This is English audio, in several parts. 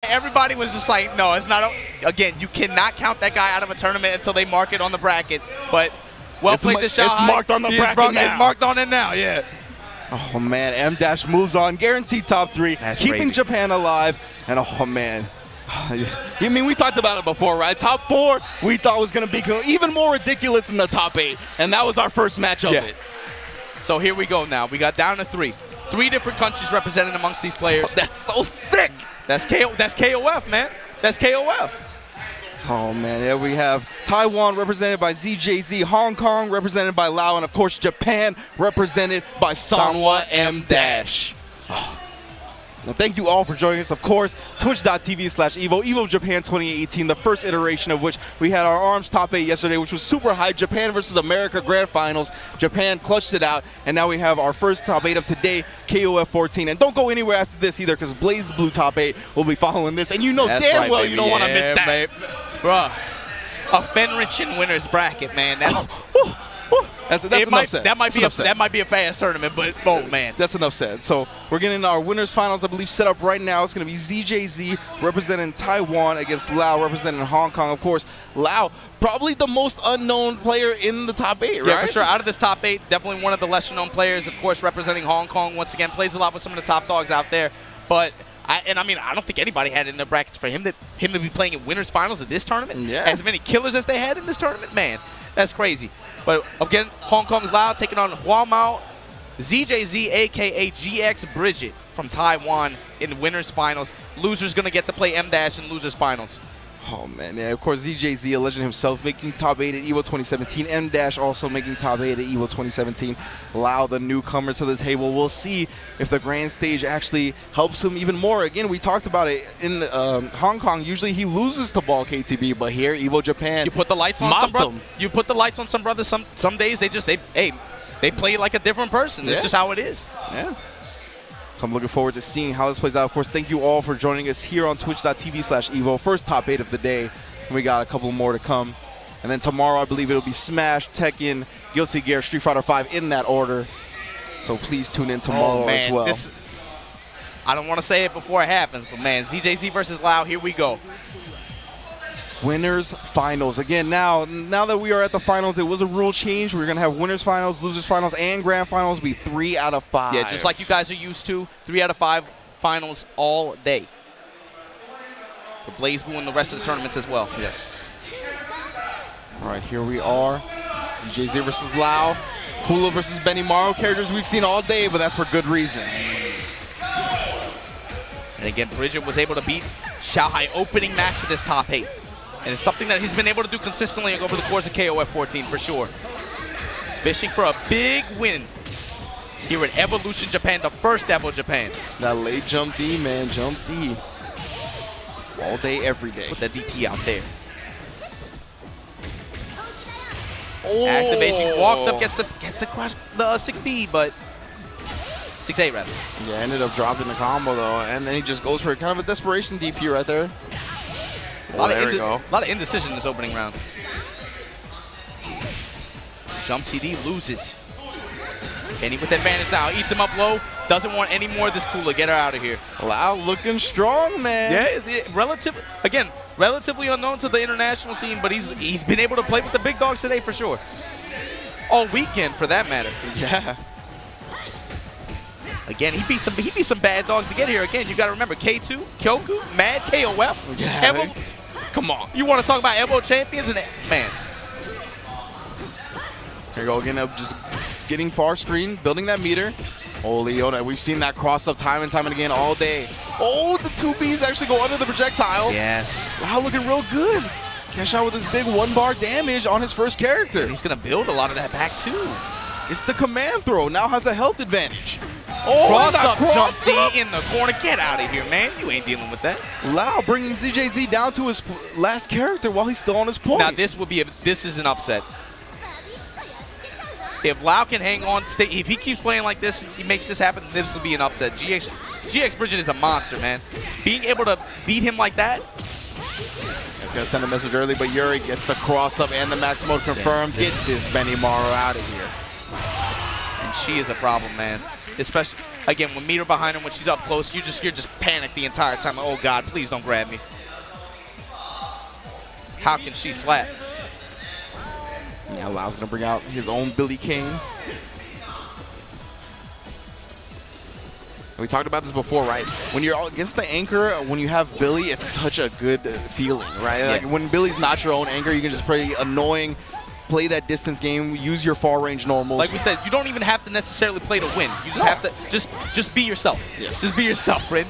everybody was just like, no, it's not. Again, you cannot count that guy out of a tournament until they mark it on the bracket. But well played, this shot. It's marked on the bracket now. It's marked on it now, yeah. Oh, man, M-Dash moves on. Guaranteed top 3, keeping crazy. Japan alive. And, oh, man. I mean, we talked about it before, right? Top 4 we thought was going to be even more ridiculous than the top 8. And that was our first match of it. So here we go now. We got down to 3. 3 different countries represented amongst these players. Oh, that's so sick. That's KOF, man. That's KOF. Oh, man, there we have Taiwan represented by ZJZ, Hong Kong represented by Lao, and, of course, Japan represented by Sanwa M-Dash. Oh. Now, thank you all for joining us. Of course, twitch.tv/EVO, EVO Japan 2018, the first iteration of which we had our ARMS top 8 yesterday, which was super hype. Japan versus America Grand Finals. Japan clutched it out, and now we have our first top 8 of today, KOF 14. And don't go anywhere after this either, because Blaze Blue top 8 will be following this, and you know damn well you don't want to miss that. Bruh, a Fenrichen winners bracket, man. That's That's enough said. That might be a fast tournament, but oh man, that's enough said. So we're getting our winners finals, I believe, set up right now. It's going to be ZJZ representing Taiwan against Lao representing Hong Kong. Of course, Lao, probably the most unknown player in the top 8, right? Yeah, for sure. Out of this top 8, definitely one of the lesser known players. Of course, representing Hong Kong once again, plays a lot with some of the top dogs out there. But I don't think anybody had it in their brackets for him to be playing in winners finals of this tournament. Yeah. As many killers as they had in this tournament, man. That's crazy. But again, Hong Kong's Lao taking on Huamao, ZJZ, a.k.a. GX Bridget from Taiwan in the winners finals. Loser's going to get to play M-Dash in losers finals. Oh, man. Yeah, of course, ZJZ, a legend himself, making top 8 at EVO 2017. M-Dash also making top 8 at EVO 2017. Lao, the newcomer to the table. We'll see if the grand stage actually helps him even more. Again, we talked about it in Hong Kong. Usually he loses to Ball KTB, but here, EVO Japan, you put the lights on some brothers. You put the lights on some brothers. Some days they play like a different person. It's just how it is. Yeah. So I'm looking forward to seeing how this plays out. Of course, thank you all for joining us here on twitch.tv/EVO. First top 8 of the day. And we got a couple more to come. And then tomorrow, I believe it'll be Smash, Tekken, Guilty Gear, Street Fighter V in that order. So please tune in tomorrow as well. I don't want to say it before it happens, but man, ZJZ versus Lao, here we go. Winners finals. Again, now that we are at the finals, it was a rule change. We're going to have winners finals, losers finals, and grand finals be 3 out of 5. Yeah, just like you guys are used to. 3 out of 5 finals all day. For Blaze Blue and the rest of the tournaments as well. Yes. All right, here we are. ZJZ versus Lao. Hula versus Benny Morrow, characters we've seen all day, but that's for good reason. And again, Bridget was able to beat Xiaohai opening match for this top 8. And it's something that he's been able to do consistently over the course of KOF 14 for sure. Fishing for a big win here at Evolution Japan, the first Evo Japan. That late jump D, man, jump D. All day, every day. Put that DP out there. Oh. Activation, walks up, gets to crush the 6B, but 6A rather. Yeah, ended up dropping the combo though, and then he just goes for kind of a desperation DP right there. A lot of indecision in this opening round. Jump CD loses. Benny with advantage now, eats him up low. Doesn't want any more of this cooler. Get her out of here. Lao looking strong, man. Yeah, relatively unknown to the international scene, but he's been able to play with the big dogs today for sure. All weekend, for that matter. Yeah. Again, he beat some bad dogs to get here. Again, you got to remember K2, Kyoku, Mad, KOF. Yeah. Evo. Come on. You want to talk about Evo champions? And man. Here you go again, just getting far screen, building that meter. Oh, Leona, we've seen that cross up time and time and again all day. Oh, the 2Bs actually go under the projectile. Yes. Wow, looking real good. Cash out with his big 1-bar damage on his first character. And he's going to build a lot of that back too. It's the command throw. Now has a health advantage. Oh, jump C in the corner. Get out of here, man. You ain't dealing with that. Lao bringing ZJZ down to his last character while he's still on his point. Now, this is an upset. If Lao can hang on, if he keeps playing like this, he makes this happen, this will be an upset. GX Bridget is a monster, man. Being able to beat him like that. It's going to send a message early, but Yuri gets the cross-up and the max mode confirmed. Get this Benny Morrow out of here. And she is a problem, man. Especially Again, when meter behind her, when she's up close, you're just panicked the entire time. Like, oh God, please don't grab me. How can she slap? Yeah, Lau's gonna bring out his own Billy Kane. We talked about this before, right? When you're against the anchor, when you have Billy, it's such a good feeling, right? Yeah. Like when Billy's not your own anchor, you can just play annoying, play that distance game, use your far range normals. Like we said, you don't even have to necessarily play to win. You just have to just be yourself. Yes. Just be yourself, Fringe.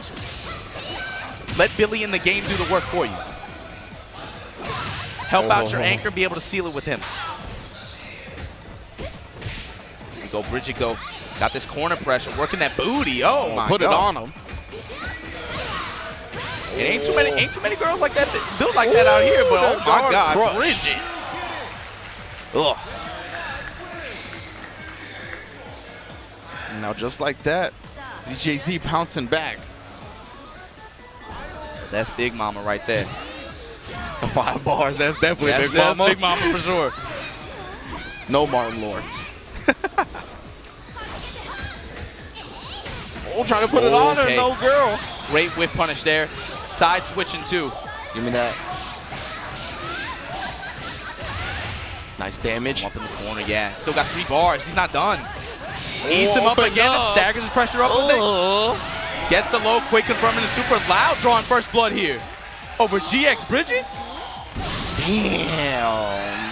Let Billy in the game do the work for you. Help out your anchor, be able to seal it with him. Here we go, Bridget go. Got this corner pressure, working that booty. Oh my God. Put it on him. It ain't too many girls like that built like that out here, but oh my God, crush. Bridget. Ugh. Now just like that, ZJZ pouncing back. That's Big Mama right there. The 5 bars, that's definitely That's Big Mama. Big Mama for sure. No Martin Lawrence. Oh, trying to put it on her, Okay. no girl. Great whip punish there. Side switching too. Give me that. Nice damage. Up in the corner, yeah. Still got 3 bars. He's not done. Eats him up again and staggers his pressure up with it. Gets the low, quick confirming the super. Loud drawing first blood here. Over GX Bridget. Damn.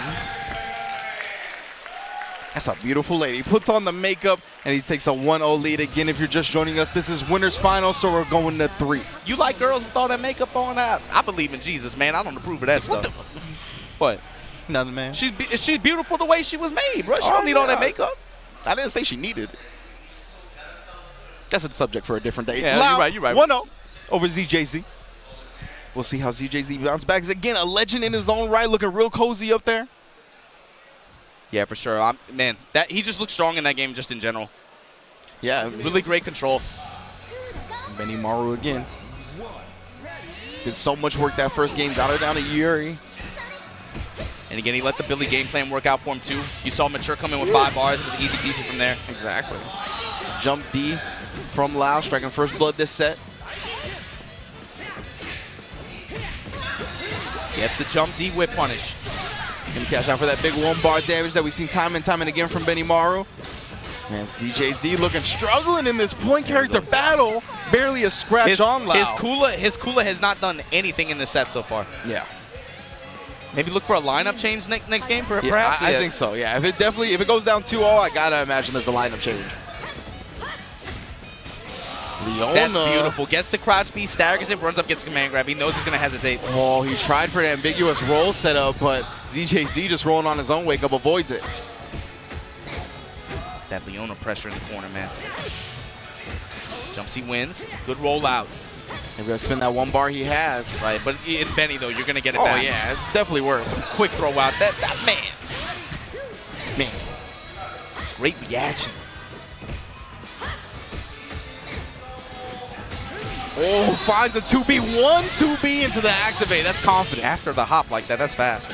That's a beautiful lady. Puts on the makeup, and he takes a 1-0 lead. Again, if you're just joining us, this is winner's final, so we're going to 3. You like girls with all that makeup on? I believe in Jesus, man. I don't approve of that stuff. What? Nothing, man. She's beautiful the way she was made, bro. She don't need all that makeup. I didn't say she needed it. That's a subject for a different day. Yeah, you're right. 1-0 over ZJZ. We'll see how ZJZ bounces back. Again, a legend in his own right, looking real cozy up there. Yeah, for sure. Man, he just looks strong in that game just in general. Yeah. Really great control. Benny Maru again. Did so much work that first game. Got her down to Yuri. And again, he let the Billy game plan work out for him too. You saw Mature come in with 5 bars. It was easy peasy from there. Exactly. Jump D from Lau, striking first blood this set. Gets the jump D whip punish. Gonna cash out for that big 1-bar damage that we've seen time and time and again from Benny Maru. Man, ZJZ looking struggling in this point character battle. Barely a scratch on Lau. His Kula has not done anything in this set so far. Yeah. Maybe look for a lineup change next game, perhaps? Yeah, I think so, yeah. If it goes down 2-0, I gotta imagine there's a lineup change. Leona. That's beautiful. Gets the crouch B, staggers it, runs up, gets the command grab. He knows he's gonna hesitate. Oh, he tried for the ambiguous roll setup, but ZJZ just rolling on his own wake up avoids it. That Leona pressure in the corner, man. Jump C wins. Good rollout. He's gonna spin that 1-bar he has. Right, but it's Benny though. You're gonna get it back. Oh yeah, it's definitely worth. Quick throw out. That man. Great reaction. Oh, finds the 2B. 1-2B into the activate. That's confidence. After the hop like that, that's fast.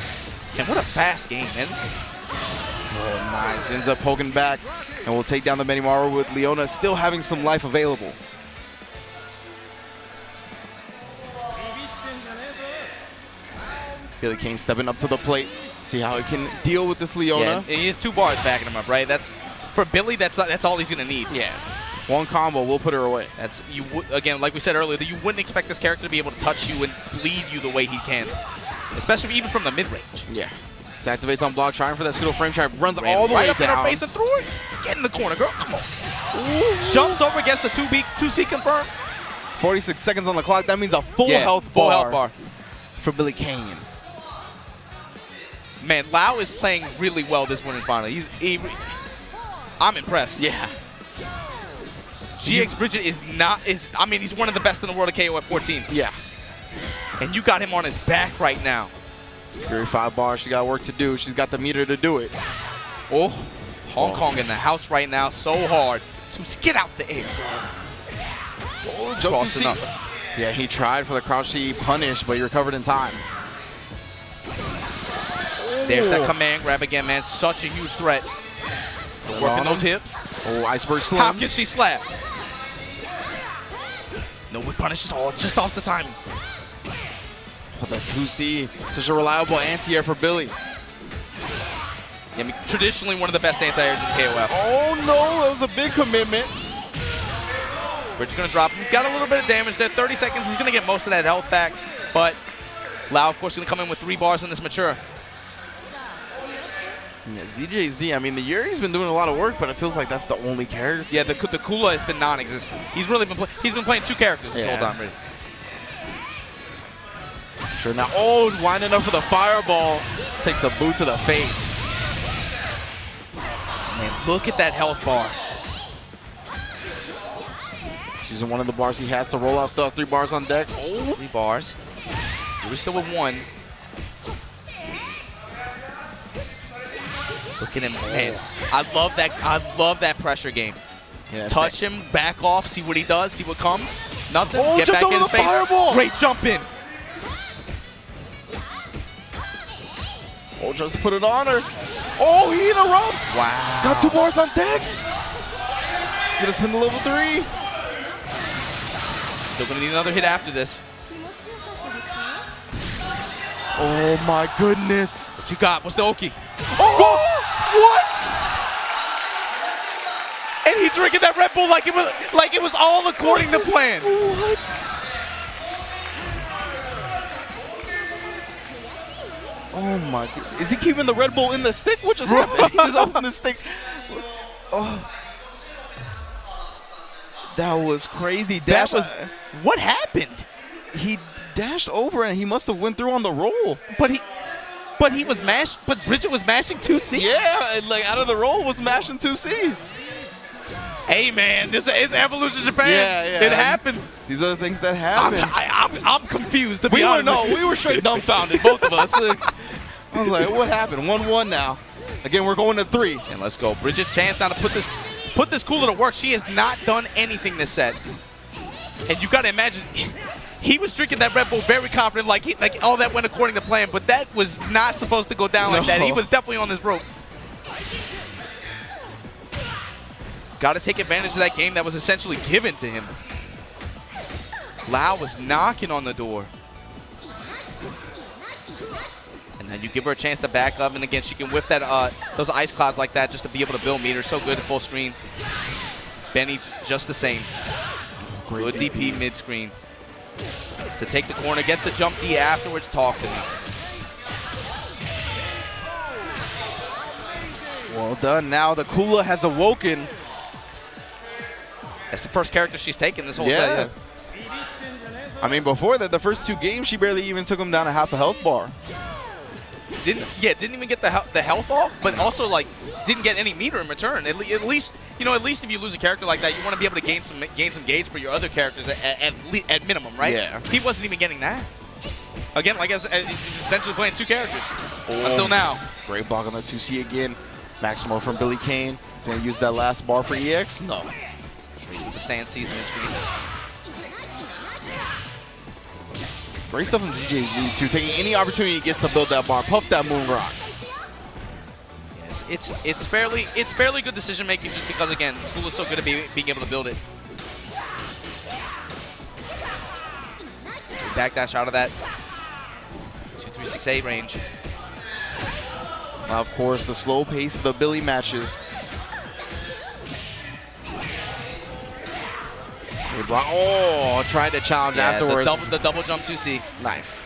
And what a fast game, man. Oh, nice. Ends up poking back. And we'll take down the Benny Maru with Leona still having some life available. Billy Kane stepping up to the plate. See how he can deal with this Leona. Yeah, and he has 2 bars backing him up, right? That's for Billy. That's all he's gonna need. Yeah. 1 combo, we'll put her away. That's again, like we said earlier, that you wouldn't expect this character to be able to touch you and bleed you the way he can, especially even from the mid range. Yeah. So activates on block, trying for that pseudo frame trap, runs all the way up down. in her face and through it. Get in the corner, girl. Come on. Ooh. Jumps over, gets the 2C confirmed. 46 seconds on the clock. That means a full health bar for Billy Kane. Man, Lau is playing really well this winner's final. I'm impressed. Yeah. GX Bridget he's one of the best in the world at KOF 14. Yeah. And you got him on his back right now. Fury 5 bars, she got work to do. She's got the meter to do it. Oh, Hong Kong in the house right now, so hard. To get out the air. Oh, jump to C. Yeah, he tried for the crouch C punish, but he recovered in time. There's that command grab again, man. Such a huge threat. Working those hips. Oh, iceberg slam. How can she slap? No whip punishes all just off the timing. Oh, that 2C, such a reliable anti-air for Billy. Yeah, I mean, traditionally one of the best anti-airs in KOF. Oh no, that was a big commitment. Bridge is going to drop him. Got a little bit of damage there. 30 seconds. He's going to get most of that health back. But Lau, of course, going to come in with 3 bars in this mature. Yeah, ZJZ, I mean, the Yuri's been doing a lot of work, but it feels like that's the only character. Yeah, the Kula has been non-existent. He's really been playing 2 characters this whole time, really. Sure, now, oh, winding up for the fireball. Takes a boot to the face. Man, look at that health bar. Using one of the bars he has to roll out stuff. 3 bars on deck. Oh. 3 bars. We're still with 1. Look at him, man. I love that pressure game. Yeah, touch him, back off, see what he does, see what comes. Nothing. Oh, get back in his face. Fireball. Great jump in. Oh, just to put it on her. Oh, he interrupts. Wow. He's got 2 bars on deck. He's gonna spin the level 3. Still gonna need another hit after this. Oh my goodness. What you got? What's the Oki? Oh! What? And he drinking that Red Bull like it was all according to plan. What? Oh my god. Is he keeping the Red Bull in the stick? What just happened? He just opened the stick. Oh. That was crazy. What happened? He dashed over and he must have went through on the roll. But he was mashed. But Bridget was mashing 2C. Yeah, and like out of the roll was mashing 2C. Hey man, this is Evolution Japan. Yeah. It happens. These are the things that happen. I'm confused. To be honest. We were straight dumbfounded, both of us. I was like, what happened? 1-1 now. Again, we're going to 3. And let's go. Bridget's chance now to put this cooler to work. She has not done anything this set. And you got to imagine, he was drinking that Red Bull very confident, like all that went according to plan, but that was not supposed to go down like that. He was definitely on this rope. Got to take advantage of that game that was essentially given to him. Lau was knocking on the door. And then you give her a chance to back up, and again, she can whiff that those ice clouds like that just to be able to build meter. So good at full screen. Benny just the same. Good DP mid-screen. To take the corner, gets the jump D afterwards. Talk to me. Well done. Now the Kula has awoken. That's the first character she's taken this whole set. Yeah. I mean, before that, the first 2 games, she barely even took him down a half a health bar. Didn't even get the health off, but also like didn't get any meter in return. At least if you lose a character like that, you want to be able to gain some gauge for your other characters at minimum, right? Yeah. He wasn't even getting that. Again, like I said, he's essentially playing 2 characters until now. Great block on the 2C again. Maximo from Billy Kane. He's gonna use that last bar for EX. No. Straight with the stand season screen. Great stuff from ZJZ too, taking any opportunity he gets to build that bar, puff that moon rock. Yeah, it's fairly good decision making just because again, Kula's so good at being able to build it. Backdash out of that 2-3-6-8 range. Now, of course, the slow pace of the Billy matches. Oh, tried to challenge afterwards. The double jump 2C. Nice.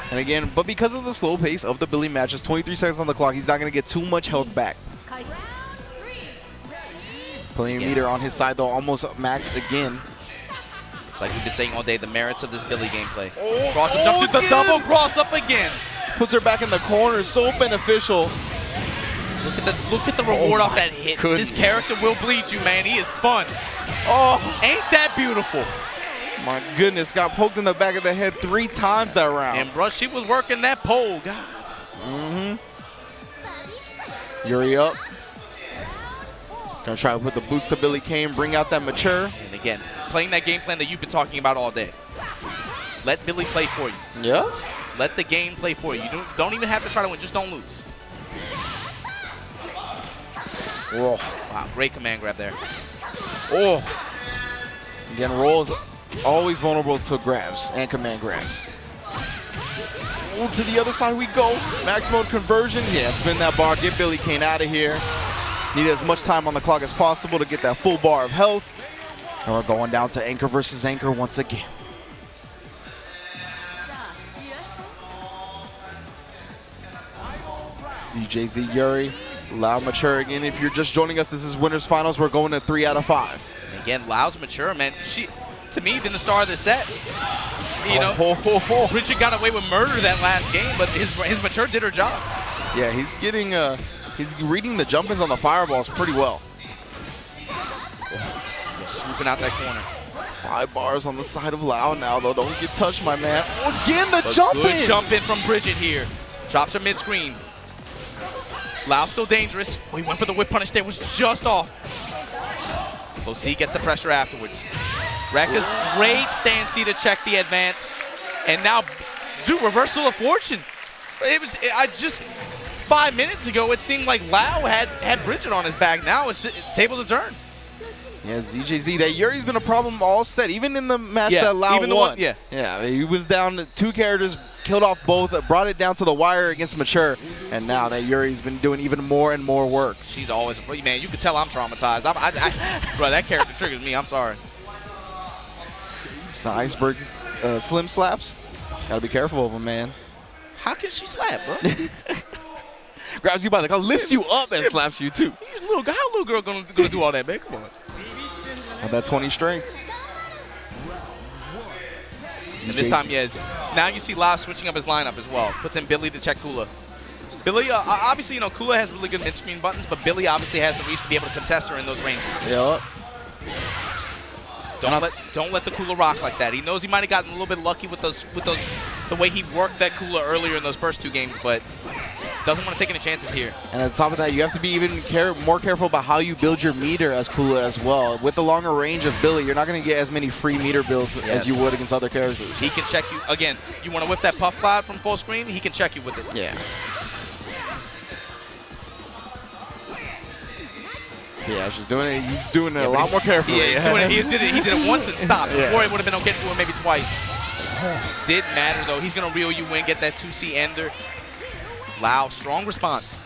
And again, but because of the slow pace of the Billy matches, 23 seconds on the clock, he's not going to get too much health back. Playing meter on his side, though, almost max again. It's like we've been saying all day, the merits of this Billy gameplay. Cross and jump to the double cross up again. Puts her back in the corner, so beneficial. Look at the reward off that hit. Goodness. This character will bleed you, man. He is fun. Oh, ain't that beautiful? My goodness, got poked in the back of the head 3 times that round. And bruh, she was working that pole, God. Yuri up. Gonna try to put the boots to Billy Kane, bring out that mature. And again, playing that game plan that you've been talking about all day. Let Billy play for you. Yeah. Let the game play for you. You don't even have to try to win, just don't lose. Whoa. Wow, great command grab there. Oh. Again, Roll is always vulnerable to grabs and command grabs. Ooh, to the other side we go. Max mode conversion. Yeah, spin that bar. Get Billy Kane out of here. Need as much time on the clock as possible to get that full bar of health. And we're going down to anchor versus anchor once again. ZJZ, Yuri, Lau, mature again. If you're just joining us, this is winners finals. We're going to 3 out of 5. And again, Lau's mature, man. She, to me, been the star of the set. You know, Bridget got away with murder that last game, but his mature did her job. Yeah, he's getting, he's reading the jump-ins on the fireballs pretty well. Swooping out that corner. 5 bars on the side of Lau now, though. Don't get touched, my man. Oh, again, the jump-ins! Good jump-in from Bridget here. Drops her mid-screen. Lau still dangerous. Oh, he went for the whip punish there, was just off. Low C gets the pressure afterwards. Rekka's great stance C to check the advance. And now, dude, reversal of fortune. I just 5 minutes ago, it seemed like Lau had Bridget on his back. Now it's tables to turn. Yeah, ZJZ, that Yuri's been a problem all set, even in the match that Lau won. Yeah, he was down to 2 characters, killed off both, brought it down to the wire against Mature, and now that Yuri's been doing even more and more work. She's always, man, you can tell I'm traumatized. Bro, that character triggers me, I'm sorry. The iceberg slim slaps, gotta be careful of him, man. How can she slap, bro? Grabs you by the collar, lifts you up and slaps you too. How a little girl gonna do all that, man? Come on. Have that 20 strength. And this time, now you see Lau switching up his lineup as well. Puts in Billy to check Kula. Billy, obviously, you know, Kula has really good mid-screen buttons, but Billy obviously has the reach to be able to contest her in those ranges. Yep. Don't let the Kula rock like that. He knows he might have gotten a little bit lucky with the way he worked that Kula earlier in those first 2 games, but doesn't want to take any chances here. And on top of that, you have to be even more careful about how you build your meter as Kula as well. With the longer range of Billy, you're not going to get as many free meter builds as you would against other characters. He can check you. Again, you want to whip that puff cloud from full screen, he can check you with it. Yeah. So yeah, she's doing it. He's doing it a lot more carefully. Yeah, he did it once and stopped. Before it would have been okay to do it maybe twice. Didn't matter though. He's going to reel you in, get that 2C ender. Lau, strong response.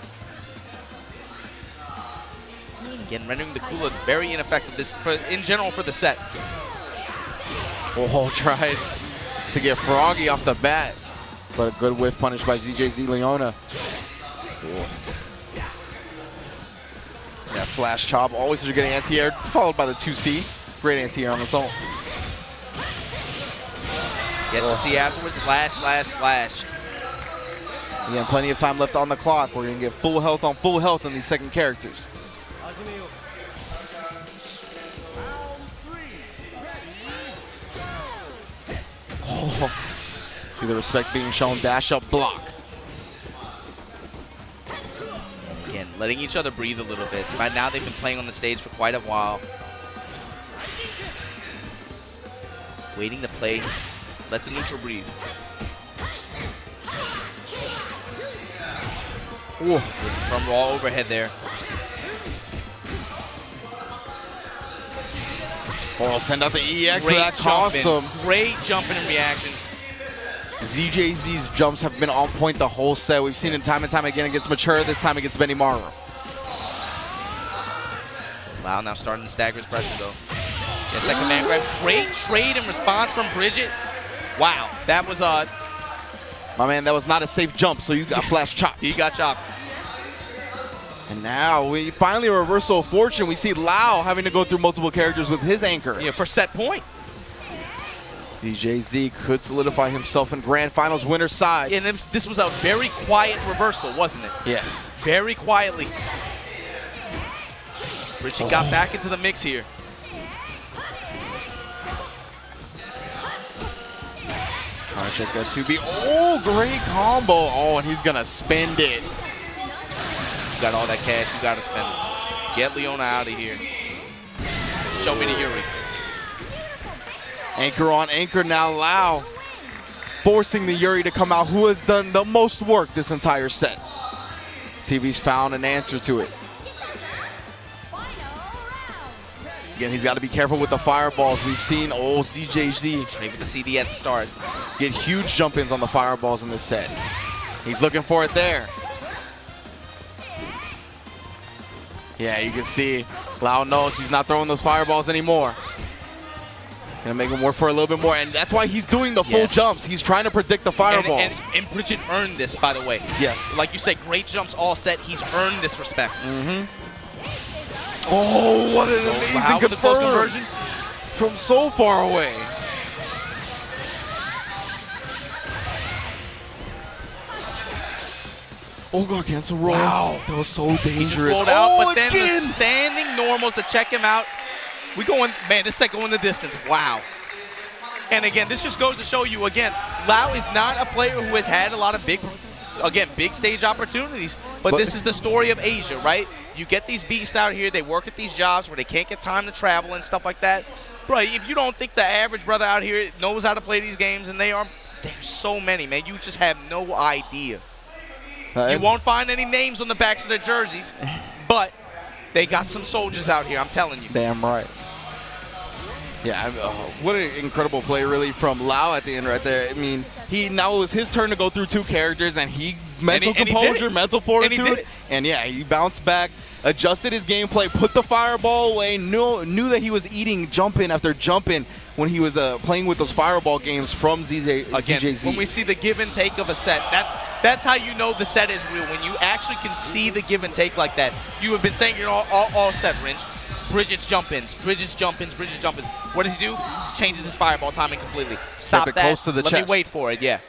Again, rendering the Kula very ineffective in general for the set. Oh, tried to get Froggy off the bat, but a good whiff punish by ZJZ Leona. Yeah, flash chop, always such a good anti-air, followed by the 2C. Great anti-air on its own. Gets to see afterwards, slash, slash, slash. Again, plenty of time left on the clock. We're going to get full health on these second characters. Oh. See the respect being shown. Dash up block. Again, letting each other breathe a little bit. By now, they've been playing on the stage for quite a while. Waiting to play. Let the neutral breathe. Ooh. From raw overhead there. Oh, send out the EX for that cost him. Great jumping and reaction. ZJZ's jumps have been on point the whole set. We've seen it time and time again against Mature, this time against Benimaru. Lau now starting to stagger his pressure though. Gets that command grab. Great trade and response from Bridget. Wow, that was my man, that was not a safe jump, so you got flash chopped. He got chopped. And now we finally a reversal of fortune. We see Lau having to go through multiple characters with his anchor. Yeah, for set point. ZJZ could solidify himself in Grand Finals winner's side. And this was a very quiet reversal, wasn't it? Yes. Very quietly. Bridget got back into the mix here. Trying to check that 2B. Oh, great combo. Oh, and he's going to spend it. You got all that cash, you got to spend it. Get Leona out of here. Show me the Yuri. Anchor on anchor now, Lau. Forcing the Yuri to come out, who has done the most work this entire set. See if he's found an answer to it. Again, he's got to be careful with the fireballs. We've seen old CJZ Maybe the CD at the start. get huge jump-ins on the fireballs in this set. He's looking for it there. Yeah, you can see Lau knows he's not throwing those fireballs anymore. Gonna make him work for a little bit more, and that's why he's doing the full jumps. He's trying to predict the fireballs. And Bridget earned this, by the way. Yes. Like you said, great jumps all set. He's earned this respect. Oh, what an amazing conversion from so far away. Oh god, cancel roll. Wow, that was so dangerous. Rolled out, but then the standing normals to check him out. We going, man, this set going the distance. Wow. And again, this just goes to show you, again, Lau is not a player who has had a lot of big stage opportunities, but this is the story of Asia, right? You get these beasts out here, they work at these jobs where they can't get time to travel and stuff like that. Bro, if you don't think the average brother out here knows how to play these games, and there's so many, man, you just have no idea. You won't find any names on the backs of their jerseys, but they got some soldiers out here, I'm telling you. Damn right. Yeah, what an incredible play, really, from Lau at the end right there. I mean, now it was his turn to go through two characters, and mental composure, mental fortitude, and yeah, he bounced back, adjusted his gameplay, put the fireball away, knew that he was eating jump-in after jump-in when he was playing with those fireball games from CJZ. When we see the give and take of a set, that's how you know the set is real, when you actually can see the give and take like that. You have been saying you're all set, Ringe. Bridget's jump-ins, Bridget's jump-ins, Bridget's jump-ins. What does he do? He changes his fireball timing completely. Stop that. Close to the chest. Let me wait for it, yeah.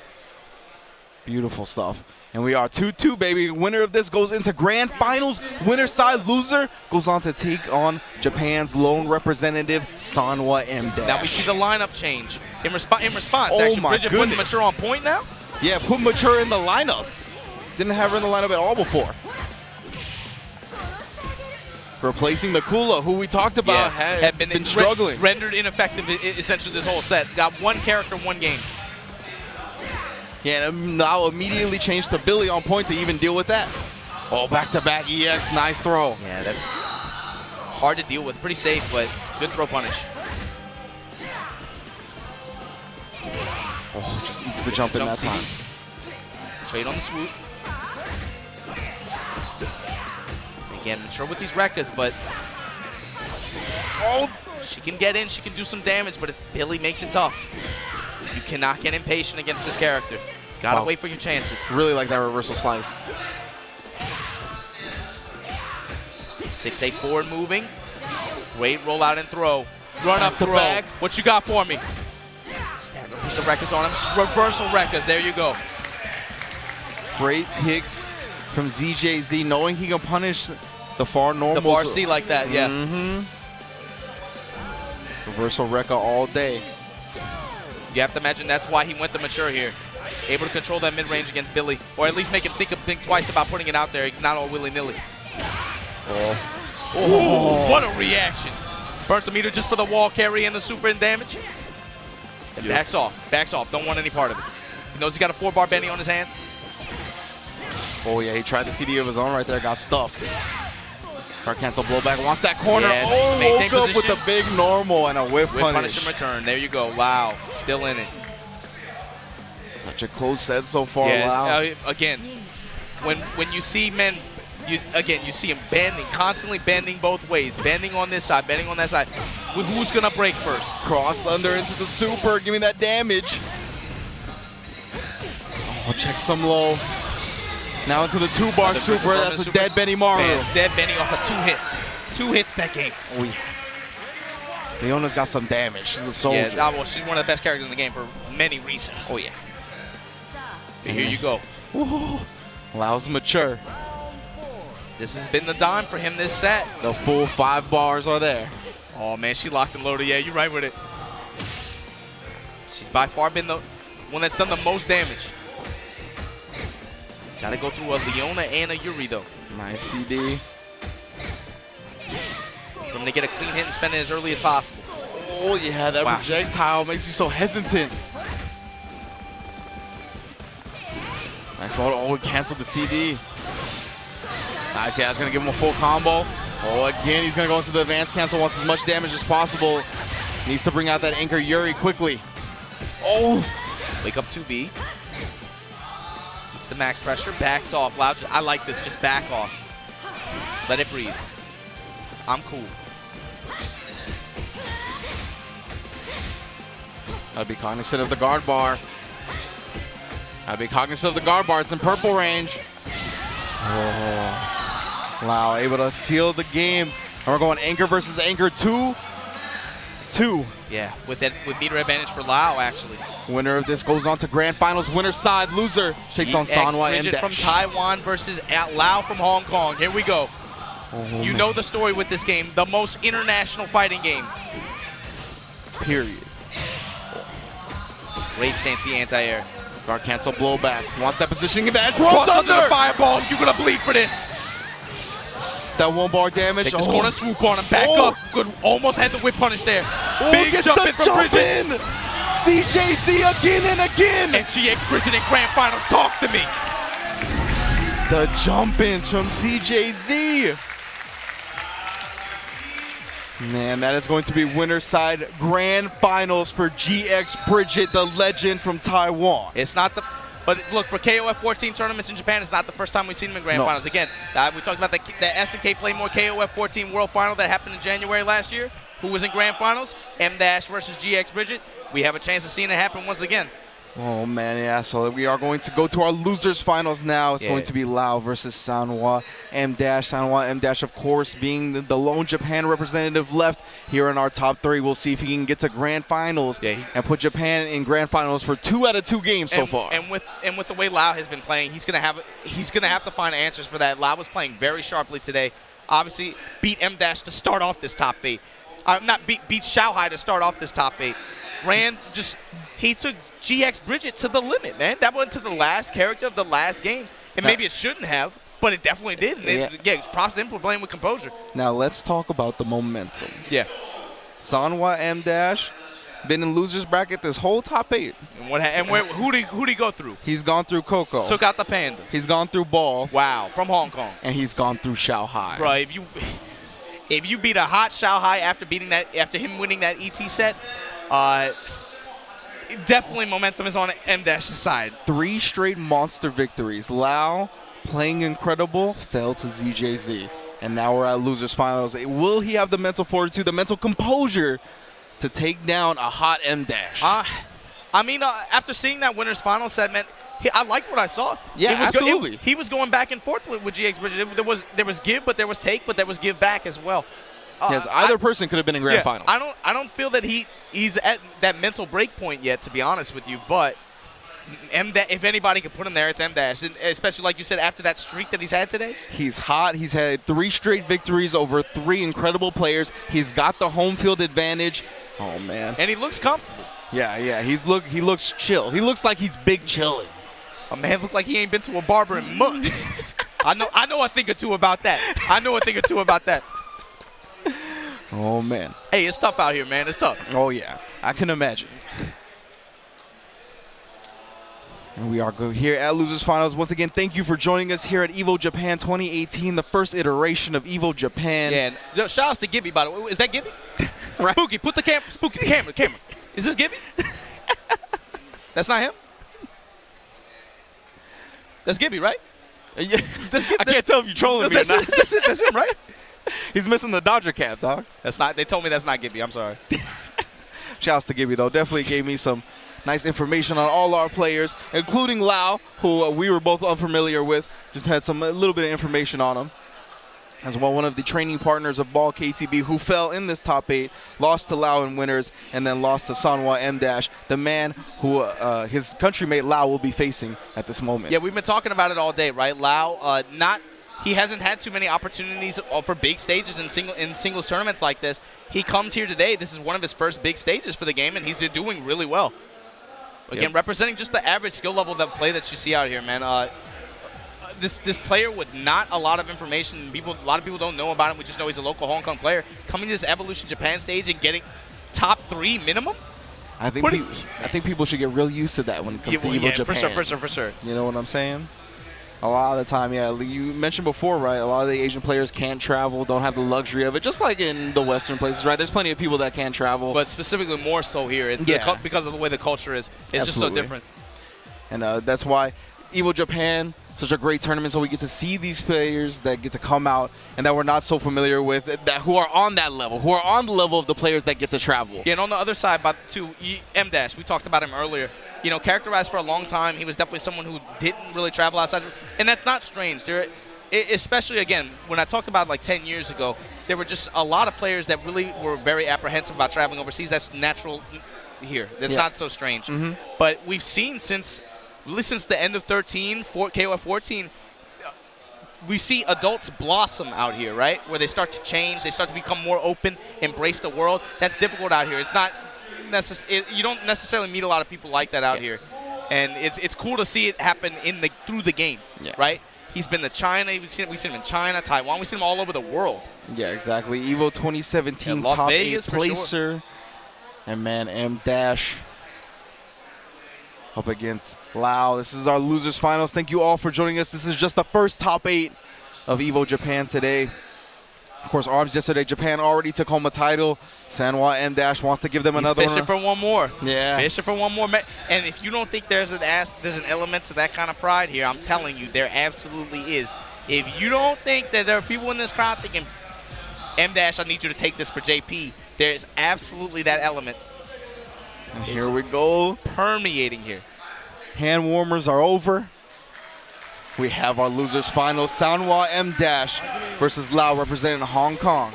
Beautiful stuff. And we are 2-2, baby. Winner of this goes into grand finals. Winner side loser goes on to take on Japan's lone representative, Sanwa M. Now we see the lineup change. In response, actually, Bridget putting Mature on point now? Yeah, put Mature in the lineup. Didn't have her in the lineup at all before. Replacing the Kula, who we talked about had been struggling. Rendered ineffective essentially this whole set. Got one character, one game. Yeah, and now immediately changed to Billy on point to even deal with that. Oh, back-to-back EX, nice throw. Yeah, that's hard to deal with. Pretty safe, but good throw punish. Oh, just eats the jump in that time. Trade on the swoop. Again, Mature with these Rekkas, but she can get in, she can do some damage, but Billy makes it tough. You cannot get impatient against this character. Gotta wait for your chances. Really like that reversal slice. 6-8 forward moving. Great roll out and throw. Run up to back. What you got for me? Stagger, push the Rekkas on him. Reversal Rekkas, there you go. Great pick from ZJZ, knowing he can punish the far normals. The bar C like that, yeah. Reversal Rekka all day. You have to imagine that's why he went to Mature here. Able to control that mid-range against Billy, or at least make him think twice about putting it out there, not all willy-nilly. What a reaction. Burns the meter just for the wall carry and the super in damage. And backs off, don't want any part of it. He knows he's got a 4-bar Benny on his hand. Oh yeah, he tried the CD of his own right there, got stuffed. Start cancel blowback, wants that corner. Woke up with a big normal and a whiff punish. And return, there you go. Wow, still in it. Such a close set so far. Wow. Again, when you see men, you see him bending, constantly bending both ways, bending on this side, bending on that side. Who's gonna break first? Cross under into the super, give me that damage. Oh, check some low. Now into the 2-bar super, that's a dead Benny Maru. Dead Benny off of 2 hits. 2 hits that game. Oh, yeah. Leona's got some damage. She's a soldier. Yeah, well, she's one of the best characters in the game for many reasons. Oh, yeah. But here you go. Lau's Mature. This has been the dime for him this set. The full 5 bars are there. Oh, man, she locked and loaded. Yeah, you're right with it. She's by far been the one that's done the most damage. Gotta go through a Leona and a Yuri, though. Nice CD. For him to get a clean hit and spend it as early as possible. Oh, yeah, that projectile makes you so hesitant. Nice one. Oh, he canceled the CD. Nice, yeah, that's gonna give him a full combo. Oh, again, he's going to go into the advanced cancel, wants as much damage as possible. Needs to bring out that anchor Yuri quickly. Oh! Wake up 2B. It's the max pressure, backs off. Loud. I like this, just back off. Let it breathe. I'm cool. I'd be cognizant of the guard bar. It's in purple range. Oh. Lau able to seal the game. And we're going anchor versus anchor 2. Yeah, with meter advantage for Lau, actually. Winner of this goes on to grand finals. Winner side, loser takes on Sanwa M from Taiwan versus Lau from Hong Kong. Here we go. Oh, you know the story with this game. The most international fighting game. Period. Rage stance, the anti-air. Guard cancel blowback. Wants that positioning advantage. Rolls under the fireball. You're going to bleed for this. It's that 1-bar damage. Take this corner swoop on him. Back up. Good. Almost had the whip punish there. Big gets jump the in from jump Bridget. in. CJZ again and again. And GX Bridget in grand finals. Talk to me. The jump ins from CJZ. Man, that is going to be winner side grand finals for GX Bridget, the legend from Taiwan. It's not the, but look, for KOF 14 tournaments in Japan, it's not the first time we've seen him in grand finals. Again, we talked about the SNK Playmore KOF 14 World Final that happened in January last year. Who was in grand finals? M- versus GX Bridget. We have a chance of seeing it happen once again. Oh, man, yeah. So we are going to go to our losers finals now. It's going to be Lau versus Sanwa M-. Sanwa M-, of course, being the lone Japan representative left here in our top 3. We'll see if he can get to grand finals and put Japan in grand finals for 2 out of 2 games so far. And with the way Lau has been playing, he's gonna have to find answers for that. Lau was playing very sharply today. Obviously, beat M- to start off this top 8. Beat Xiaohai to start off this top 8. He took GX Bridget to the limit, man. That went to the last character of the last game. And maybe it shouldn't have, but it definitely did. And props to him for playing with composure. Now let's talk about the momentum. Yeah. Sanwa M- been in losers bracket this whole top 8. Who'd he go through? He's gone through Coco. Took out the Panda. He's gone through Ball. Wow, from Hong Kong. And he's gone through Xiaohai. Bro, if you beat a hot Xiaohai after him winning that ET set, definitely momentum is on M-'s side. 3 straight monster victories. Lau, playing incredible, fell to ZJZ. And now we're at losers finals. Will he have the mental fortitude, the mental composure to take down a hot M-? After seeing that winners final segment, I liked what I saw. Yeah, absolutely. He was going back and forth with GX Bridget. There was give, but there was take, but there was give back as well. Yes, either person could have been in grand finals. I don't feel that he's at that mental break point yet, to be honest with you. But if anybody could put him there, it's M-, especially like you said after that streak that he's had today. He's hot. He's had 3 straight victories over 3 incredible players. He's got the home field advantage. Oh man, and he looks comfortable. Yeah. He looks chill. He looks like he's big chilling. A man look like he ain't been to a barber in months. I know a thing or two about that. Oh, man. Hey, it's tough out here, man. It's tough. Oh, yeah. I can imagine. And we are here at Losers Finals. Once again, thank you for joining us here at EVO Japan 2018, the first iteration of EVO Japan. Yeah, shout out to Gibby, by the way. Is that Gibby? Right. Spooky, put the camera. Spooky, the camera. Is this Gibby? That's not him? That's Gibby, right? Yeah. I can't tell if you're trolling me or not. That's him, right? He's missing the Dodger cap, dog. They told me that's not Gibby. I'm sorry. Shouts to Gibby, though. Definitely gave me some nice information on all our players, including Lau, who we were both unfamiliar with. Just had a little bit of information on him. As well, one of the training partners of Ball KTB, who fell in this top 8, lost to Lau in winners, and then lost to Sanwa M-, the man who his countrymate Lau will be facing at this moment. Yeah, we've been talking about it all day, right? Lau, he hasn't had too many opportunities for big stages in singles tournaments like this. He comes here today. This is one of his first big stages for the game, and he's been doing really well. Again, representing just the average skill level of play that you see out here, man. This player with not a lot of information, a lot of people don't know about him. We just know he's a local Hong Kong player. Coming to this Evolution Japan stage and getting top 3 minimum. I think people should get real used to that when it comes to EVO Japan. For sure. You know what I'm saying? A lot of the time, yeah. You mentioned before, right? A lot of the Asian players can't travel, don't have the luxury of it, just like in the Western places, right? There's plenty of people that can travel. But specifically more so here, because of the way the culture is. It's just so different. And that's why EVO Japan, such a great tournament, so we get to see these players that get to come out and that we're not so familiar with, that who are on that level, who are on the level of the players that get to travel. Yeah, and on the other side, M-Dash, we talked about him earlier. You know, characterized for a long time, he was definitely someone who didn't really travel outside. And that's not strange. Especially, again, when I talked about like 10 years ago, there were just a lot of players that really were very apprehensive about traveling overseas. That's natural here. That's not so strange. But we've seen really since the end of 13, KOF 14, we see adults blossom out here, right? Where they start to change, they start to become more open, embrace the world. That's difficult out here. It's not you don't necessarily meet a lot of people like that out here, and it's cool to see it happen through the game, right? He's been to China. We've seen him in China, Taiwan. We've seen him all over the world. Yeah, exactly. EVO 2017 Las top Vegas 8 placer, and man, M-Dash up against Lau. This is our losers finals. Thank you all for joining us. This is just the first top 8 of EVO Japan today. Of course, ARMS yesterday, Japan already took home a title. Sanwa M-Dash wants to give them another one. Fishing for one more. Yeah. Fishing for one more. And if you don't think there's an element to that kind of pride here, I'm telling you, there absolutely is. If you don't think that there are people in this crowd thinking, M-Dash, I need you to take this for JP, there's absolutely that element. And here we go. Permeating here. Hand warmers are over. We have our losers finals, Sanwa M-Dash versus Lau representing Hong Kong.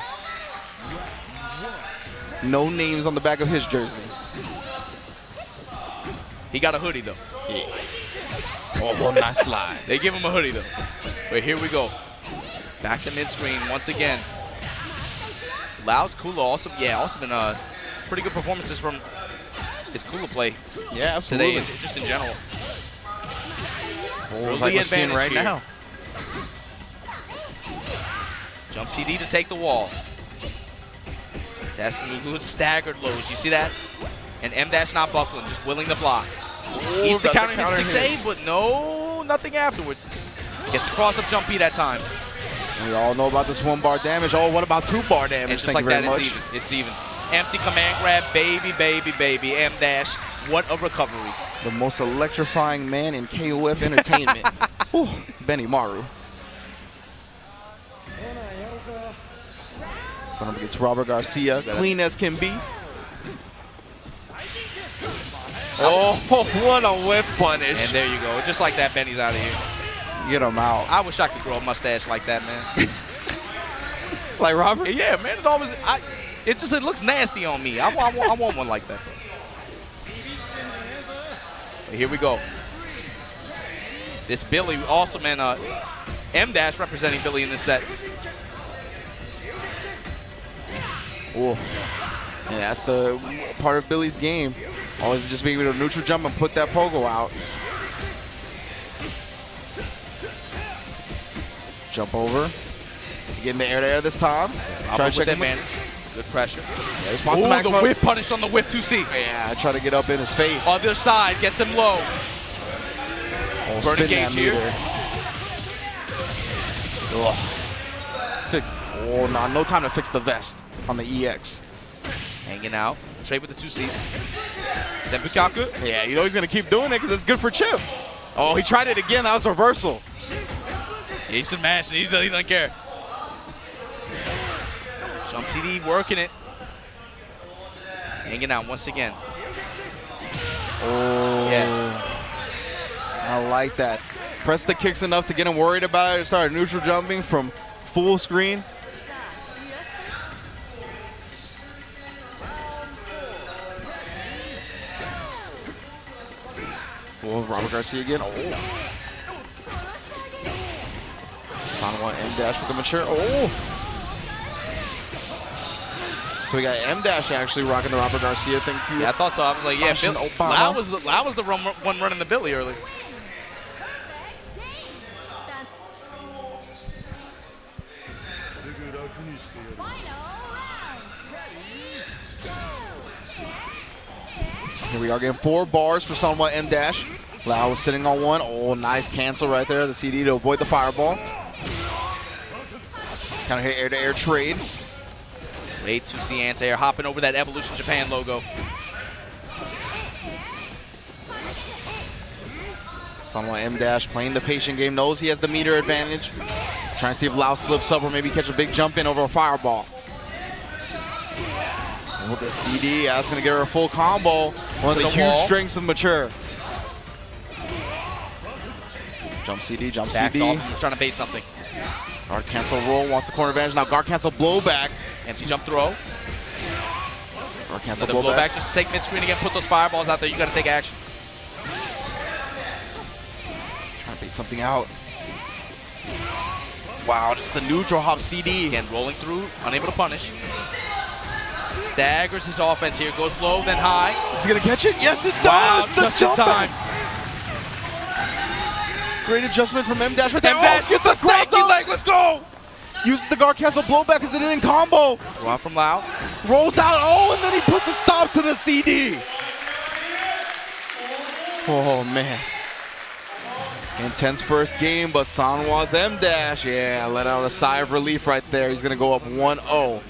No names on the back of his jersey. He got a hoodie, though. Yeah. Oh, nice slide. They give him a hoodie, though. But here we go. Back to mid-screen once again. Lau's Kula also been pretty good performances from his Kula play. Yeah, absolutely. Today, just in general. Like we're seeing right now. Jump CD to take the wall. Testing good staggered lows. You see that? And M-Dash not buckling, just willing to block. Needs the counter hit 6A, but no, nothing afterwards. Gets the cross-up jump B that time. We all know about this 1-bar damage. Oh, what about 2-bar damage? And just like that, it's even. Empty command grab, baby, baby, baby. M-Dash, what a recovery. The most electrifying man in KOF entertainment. Ooh, Benny Maru. Going up against Robert Garcia, clean as can be. Oh, what a whip punish. And there you go. Just like that, Benny's out of here. Get him out. I wish I could grow a mustache like that, man. Like Robert? Yeah, man. It looks nasty on me. I want one like that. Here we go. This Billy also, man, M-Dash representing Billy in this set. Oh, and that's the part of Billy's game. Always just being able to neutral jump and put that pogo out. Jump over. Getting the air to air this time. Try to check him in. Good pressure. Yeah, the whip punish on the whip 2C. Yeah, try to get up in his face. Other side, gets him low. Oh, spin that meter. Oh, nah, no time to fix the vest on the EX. Hanging out. Trade with the 2C. Senpukyaku. Yeah, you know he's going to keep doing it because it's good for Chip. Oh, he tried it again. That was reversal. Yeah, he's just mashing. He doesn't care. Jump CD working it. Hanging out once again. Oh. Yeah. I like that. Press the kicks enough to get him worried about it. Start neutral jumping from full screen. Oh, Robert Garcia again. Oh. Sanwa M-Dash with the mature. Oh. So we got M-Dash actually rocking the Robert Garcia. Thank you. Yeah, I thought so. I was like, yeah, Lau was the one running the Billy early. Here we are getting 4 bars for Sanwa M-Dash. Lau was sitting on one. Oh, nice cancel right there. The CD to avoid the fireball. Kind of hit air-to-air trade. Way to see anti-air hopping over that Evolution Japan logo. Sanwa M-Dash playing the patient game, knows he has the meter advantage. Trying to see if Lau slips up or maybe catch a big jump in over a fireball. And with the CD, that's going to get her a full combo. One of the huge strengths of Mature. Jump CD, jump CD. He's trying to bait something. Guard cancel roll, wants the corner advantage. Now guard cancel blowback. Anti jump throw. Guard cancel blowback just to take mid-screen again, put those fireballs out there. You got to take action. Trying to bait something out. Wow, just the neutral hop CD. Again, rolling through, unable to punish. Staggers his offense here, goes low, then high. Is he going to catch it? Yes, it does! Wow, The just in time. Great adjustment from M-Dash right there. M-Dash gets the crossover leg, let's go! Uses the guard cancel blowback because it didn't combo. Go out from Lau. Rolls out, and then he puts a stop to the CD. Oh, man. Intense first game, but Sanwa's M-Dash, yeah, let out a sigh of relief right there. He's going to go up 1-0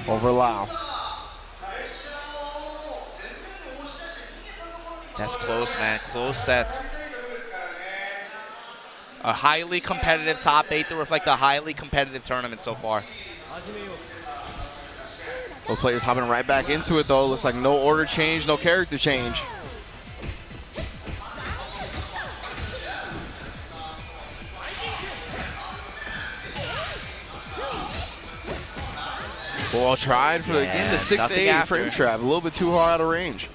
over Lau. That's close, man. Close sets. A highly competitive top 8 to reflect a highly competitive tournament so far. Both players hopping right back into it, though. Looks like no order change, no character change. Well tried for again the 6A frame trap. A little bit too hard out of range.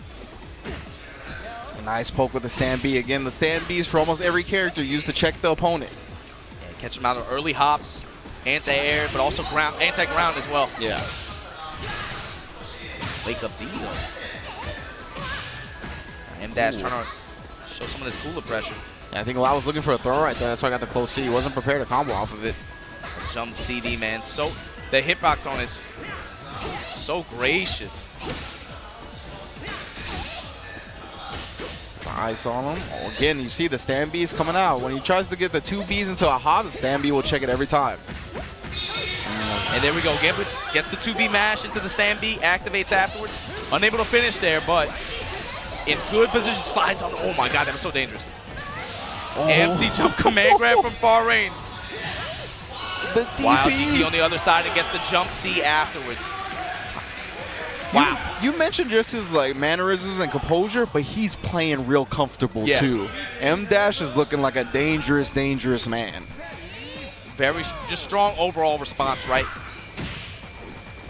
Nice poke with the stand B. Again, the stand Bs for almost every character used to check the opponent. Yeah, catch him out of early hops, anti-air, but also ground, anti-ground as well. Yeah. Wake up D though. M-Dash trying to show some of this cooler pressure. Yeah, I think Lau was looking for a throw right there. That's why I got the close C. He wasn't prepared to combo off of it. Jump CD, man. So the hitbox on it, so gracious. Ice on him. Oh, again, you see the stand B is coming out. When he tries to get the 2 Bs into a hop, the stand B will check it every time. And there we go. Gets the 2B mash into the stand B, activates afterwards. Unable to finish there, but in good position, slides on. Oh my God, that was so dangerous. Oh. Empty jump command grab from far range. The DP. Wow, DP on the other side and gets the jump C afterwards. Wow. You mentioned just his like mannerisms and composure, but he's playing real comfortable too. M-Dash is looking like a dangerous, dangerous man. Very just strong overall response, right?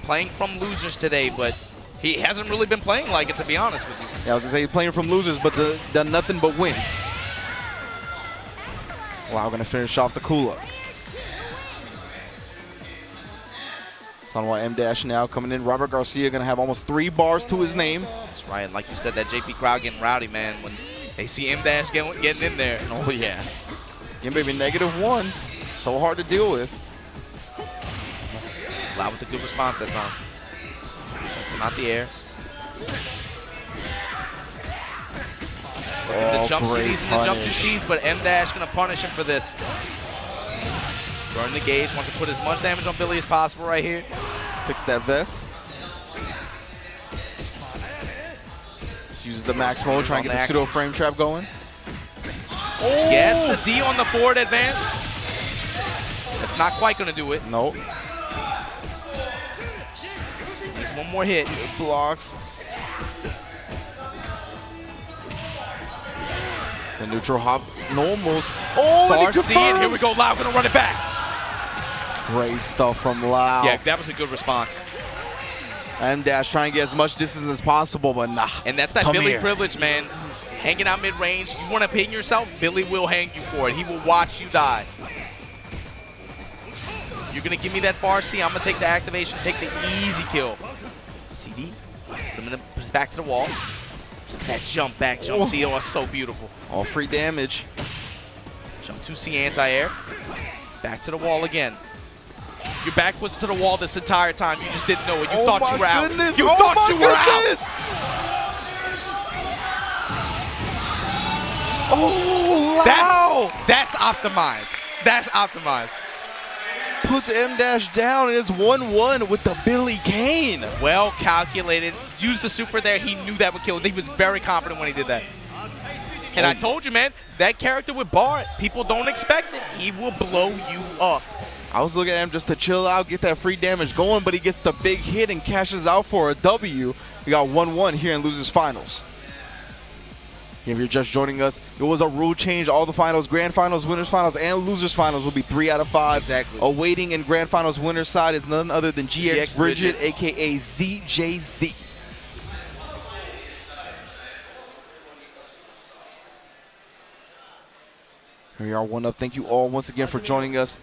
Playing from losers today, but he hasn't really been playing like it, to be honest with you. Yeah, I was gonna say he's playing from losers, but done nothing but win. Wow, gonna finish off the Kula. Sanwa M-Dash now coming in. Robert Garcia going to have almost 3 bars to his name. That's right. And like you said, that JP crowd getting rowdy, man. When they see M-Dash getting in there. Oh, yeah. Game baby -1. So hard to deal with. Lau with a good response that time. Checks him out the air. The jump Cs and the jump 2Cs, but M-Dash going to punish him for this. Burn the gauge, wants to put as much damage on Billy as possible right here. Fix that vest. Uses the max mode, trying to get the pseudo frame trap going. Oh. Gets the D on the forward advance. That's not quite going to do it. Nope. Needs one more hit. It blocks. The neutral hop, normals. Oh, Far C, and here we go. Lau going to run it back. Great stuff from Lau. Yeah, that was a good response. M-Dash trying to get as much distance as possible, but nah. And that's that Billy privilege, man. Hanging out mid-range. You want to ping yourself, Billy will hang you for it. He will watch you die. You're going to give me that far C. I'm going to take the activation, take the easy kill. CD. Put him in his back to the wall. That jump back, jump C. Oh, that's so beautiful. All free damage. Jump 2C anti-air. Back to the wall again. Your back was to the wall this entire time. You just didn't know it. You thought you were out. You thought you were out. Oh, Lau! That's optimized. That's optimized. Puts M Dash down and it's 1-1 with the Billy Kane. Well calculated. Used the super there. He knew that would kill. He was very confident when he did that. And I told you, man, that character with Bar, people don't expect it. He will blow you up. I was looking at him just to chill out, get that free damage going, but he gets the big hit and cashes out for a W. We got 1-1 here in Losers Finals. If you're just joining us, it was a rule change. All the finals, Grand Finals, Winners Finals, and Losers Finals will be 3 out of 5. Exactly. Awaiting in Grand Finals winner's side is none other than GX Bridget, a.k.a. ZJZ. Here we are, 1-up. Thank you all once again for joining us.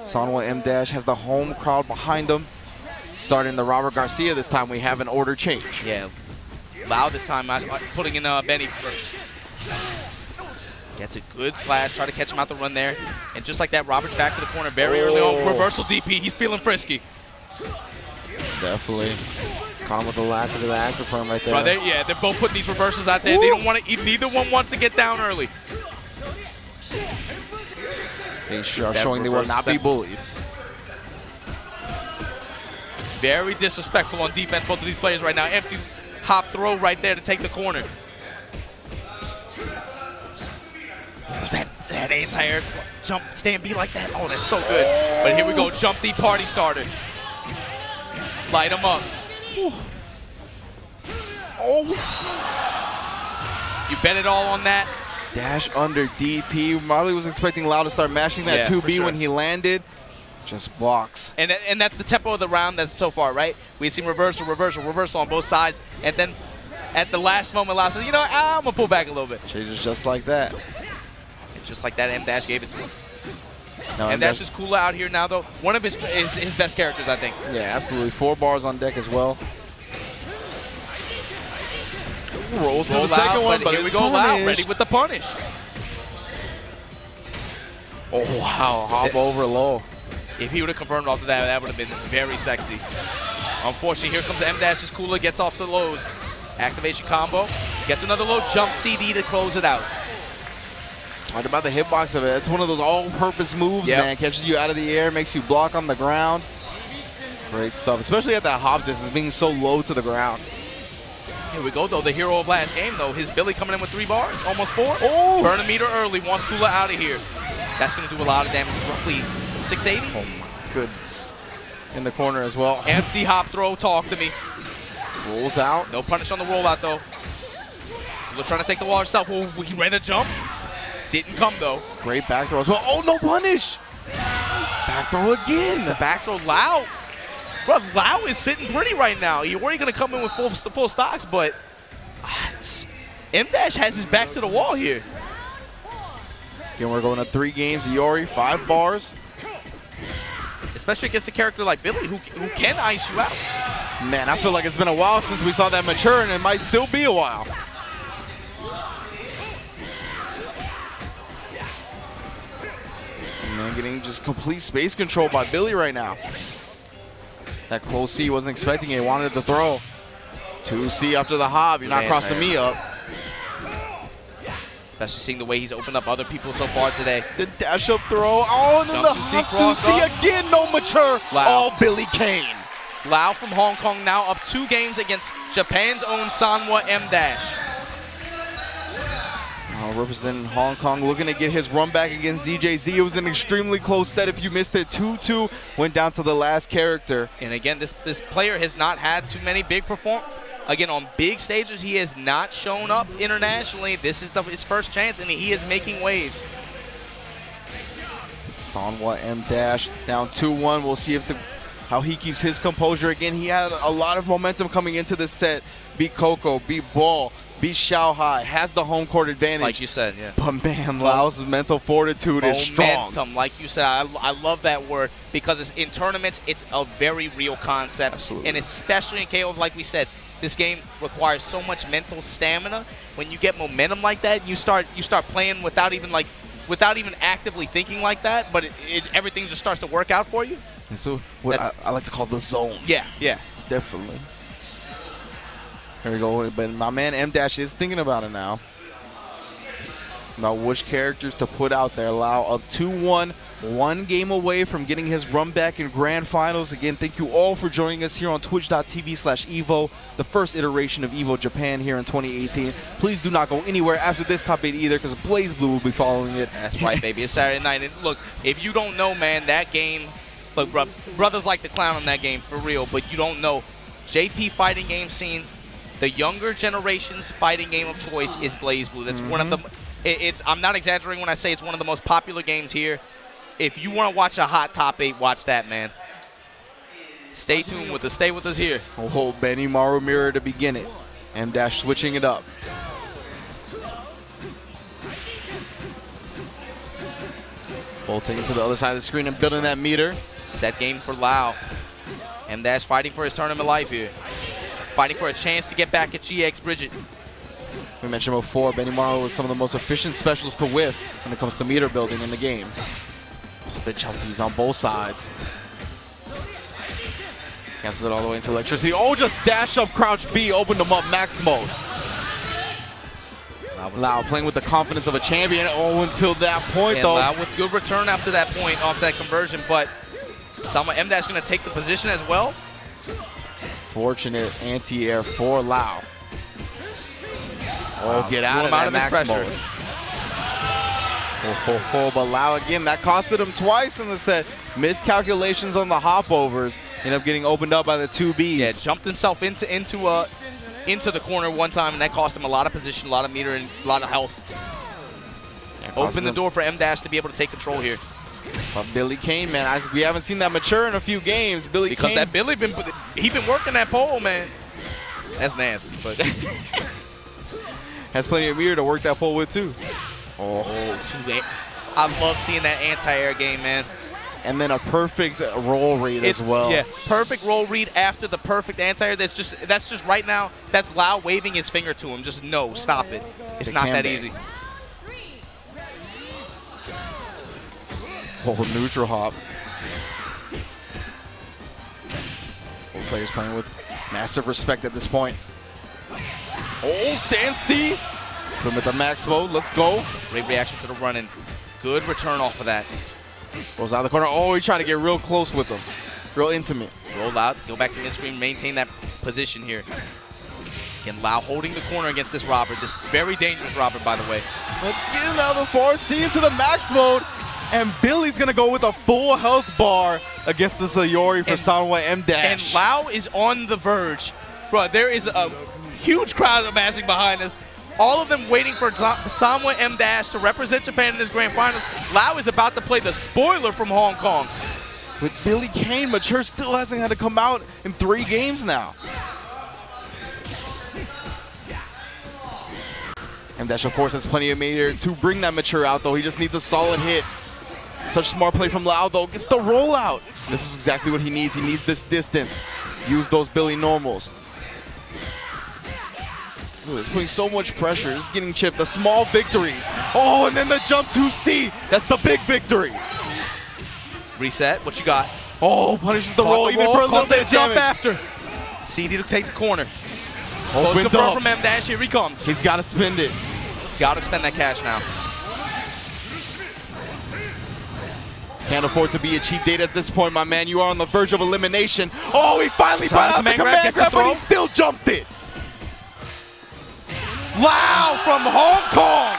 Sanwa M Dash has the home crowd behind him. Starting the Robert Garcia this time, we have an order change. Yeah. Lau this time, putting in Benny first. Gets a good slash, try to catch him out the run there. And just like that, Robert's back to the corner very early on. Reversal DP, he's feeling frisky. Definitely. Caught him with the last of the active firm right there. Yeah, they're both putting these reversals out there. They don't want to, neither one wants to get down early. They are showing they will not be bullied. Very disrespectful on defense, both of these players right now. Empty hop throw right there to take the corner. That anti-air jump stand B like that. Oh, that's so good. But here we go, jump D party starter. Light him up. Oh. You bet it all on that. Dash under DP. Marley was expecting Lau to start mashing that 2B when he landed. Just blocks. And that's the tempo of the round that's so far, right? We've seen reversal, reversal, reversal on both sides. And then at the last moment, Lau said, you know what, I'm going to pull back a little bit. Changes just like that. And just like that, M Dash gave it to him. No, and that's just Kula out here now, though. One of his best characters, I think. Yeah, absolutely. 4 bars on deck as well. Rolls to the second one, but here we go, Lau, ready with the punish. Oh, wow. Hop over low. If he would have confirmed off of that, that would have been very sexy. Unfortunately, here comes M Dash's Kula, gets off the lows. Activation combo, gets another low jump CD to close it out. What about the hitbox of it? It's one of those all-purpose moves, man. Catches you out of the air, makes you block on the ground. Great stuff, especially at that hop distance, being so low to the ground. Here we go, though. The hero of last game, though. His Billy coming in with 3 bars, almost 4. Oh! Burn a meter early, wants Kula out of here. That's going to do a lot of damage. It's roughly 680. Oh, my goodness. In the corner as well. Empty hop throw, talk to me. Rolls out. No punish on the rollout, though. Kula trying to take the wall herself. Oh, he ran the jump. Didn't come, though. Great back throw as well. Oh, no punish. Back throw again. It's the back throw. Lau. Bro, Lau is sitting pretty right now. You're going to come in with full stocks, but M Dash has his back to the wall here. Again, we're going to 3 games. Iori, 5 bars. Especially against a character like Billy, who can ice you out. Man, I feel like it's been a while since we saw that mature, and it might still be a while. Man, getting just complete space control by Billy right now. That close C, wasn't expecting it, wanted to throw. 2C after the hob, you're not crossing me up. Especially seeing the way he's opened up other people so far today. The dash up throw, oh, and then the hop 2C again, no mature. All Billy Kane. Lau from Hong Kong now up 2 games against Japan's own Sanwa M Dash. Representing Hong Kong, looking to get his run back against ZJZ. It was an extremely close set. If you missed it, 2-2 went down to the last character. And again, this player has not had too many big Again, on big stages, he has not shown up internationally. This is his first chance, and he is making waves. Sanwa M Dash down 2-1. We'll see how he keeps his composure. Again, he had a lot of momentum coming into this set. Beat Coco, beat Ball, beat Xiaohai, has the home court advantage. Like you said, yeah. But man, Lau's mental fortitude is strong. Momentum, like you said, I love that word because in tournaments, it's a very real concept. Absolutely. And especially in KO, like we said, this game requires so much mental stamina. When you get momentum like that, you start playing without even actively thinking like that, but everything just starts to work out for you. And so what I like to call the zone. Yeah, yeah. Definitely. Here we go. But my man M Dash is thinking about it now. about which characters to put out there. Lau up 2-1, 1 game away from getting his run back in Grand Finals. Again, thank you all for joining us here on twitch.tv/EVO, the first iteration of EVO Japan here in 2018. Please do not go anywhere after this top 8 either, because Blaze Blue will be following it. That's right, baby. It's Saturday night. And look, if you don't know, man, that game, look, brothers like to clown on that game for real, but you don't know. JP fighting game scene, the younger generation's fighting game of choice is Blaze Blue. That's one of the, I'm not exaggerating when I say it's one of the most popular games here. If you want to watch a hot top 8, watch that, man. Stay tuned with us. Stay with us here. Oh, Benny Maru mirror to begin it. M-Dash switching it up. Bolting to the other side of the screen and building that meter. Set game for Lau. M-Dash fighting for his tournament life here. Fighting for a chance to get back at GX Bridget. We mentioned before, Benny Maru was some of the most efficient specials to whiff when it comes to meter building in the game. The jumpies on both sides. Cancels it all the way into electricity. Oh, just dash up, crouch B, opened them up, max mode. Lau playing with the confidence of a champion. Oh, until that point, though. Lau with good return after that point off that conversion, but M-Dash going to take the position as well. Fortunate anti-air for Lau. Oh, get out of that max mode. But Lau again, that costed him twice in the set. Miscalculations on the hopovers. Ended up getting opened up by the 2Bs. Yeah, jumped himself into the corner one time, and that cost him a lot of position, a lot of meter, and a lot of health. Open the door for M-Dash to be able to take control here. But Billy Kane, man, we haven't seen that mature in a few games. Because that Billy been working that pole, man. That's nasty, but has plenty of meter to work that pole with too. Oh, too late. I love seeing that anti-air game, man. And then a perfect roll read as well. Yeah, perfect roll read after the perfect anti-air. That's just right now. That's Lau waving his finger to him. Just no, stop it. It's not that easy. Oh, neutral hop. Both players playing with massive respect at this point. Oh, stand C. Put him at the max mode. Let's go. Great reaction to the run-in. Good return off of that. Goes out of the corner. Oh, he's trying to get real close with him. Real intimate. Roll out. Go back to midstream. Maintain that position here. Again, Lau holding the corner against this Robert. This very dangerous Robert, by the way. But getting out of the 4C into the max mode. And Billy's going to go with a full health bar against the Sayori for Sanwa M-Dash. And Lau is on the verge. Bro, there is a huge crowd amassing behind us. All of them waiting for Sanwa M-Dash to represent Japan in this grand finals. Lau is about to play the spoiler from Hong Kong. With Billy Kane, mature still hasn't had to come out in 3 games now. M-Dash, of course, has plenty of meter to bring that mature out, though. He just needs a solid hit. Such smart play from Lau, though. Gets the rollout. This is exactly what he needs. He needs this distance. Use those Billy normals. Ooh, it's putting so much pressure. It's getting chipped. The small victories. Oh, and then the jump to C. That's the big victory. Reset. What you got? Oh, punishes the roll even for a little bit of jump damage. after. CD to take the corner. Opened up from M-Dash. Here he comes. He's got to spend it. Got to spend that cash now. Can't afford to be a cheap date at this point, my man. You are on the verge of elimination. Oh, he finally brought out the command grab, but he still jumped it. Lau from Hong Kong.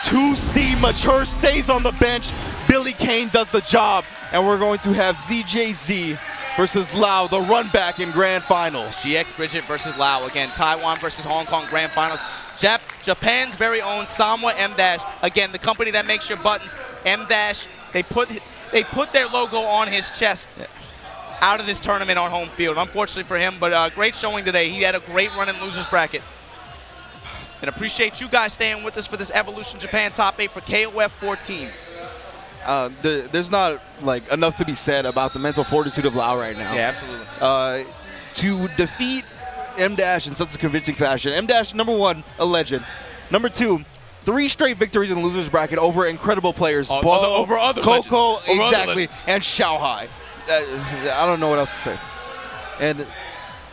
2C mature stays on the bench. Billy Kane does the job. And we're going to have ZJZ versus Lau, the run back in grand finals. GX Bridget versus Lau. Again, Taiwan versus Hong Kong grand finals. Japan's very own Sanwa M-Dash. Again, the company that makes your buttons. M-Dash, they put their logo on his chest out of this tournament on home field. Unfortunately for him, but great showing today. He had a great run in losers bracket. And appreciate you guys staying with us for this Evolution Japan Top 8 for KOF 14. There's not like enough to be said about the mental fortitude of Lau right now. Yeah, absolutely. To defeat M-Dash in such a convincing fashion. M-Dash, number 1, a legend. Number 2, 3 straight victories in the losers bracket over incredible players. Over other Coco, legends. exactly, and Xiaohai. I don't know what else to say. And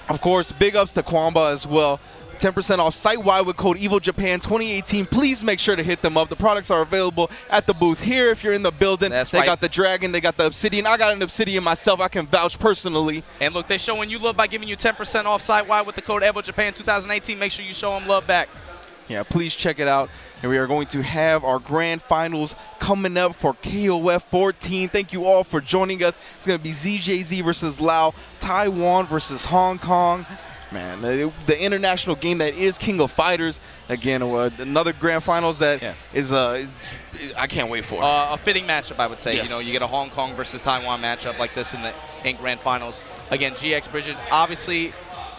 of course, big ups to Kwamba as well. 10% off site-wide with code EVO Japan 2018. Please make sure to hit them up. The products are available at the booth here if you're in the building. That's they right. got the Dragon, they got the Obsidian. I got an Obsidian myself. I can vouch personally. And look, they're showing you love by giving you 10% off site-wide with the code EVO Japan 2018. Make sure you show them love back. Yeah, please check it out. And we are going to have our grand finals coming up for KOF 14. Thank you all for joining us. It's going to be ZJZ versus Lao, Taiwan versus Hong Kong. Man, the international game that is King of Fighters. Again, another grand finals that is I can't wait for. A fitting matchup, I would say. Yes. You know, you get a Hong Kong versus Taiwan matchup like this in grand finals. Again, GX Bridget, obviously,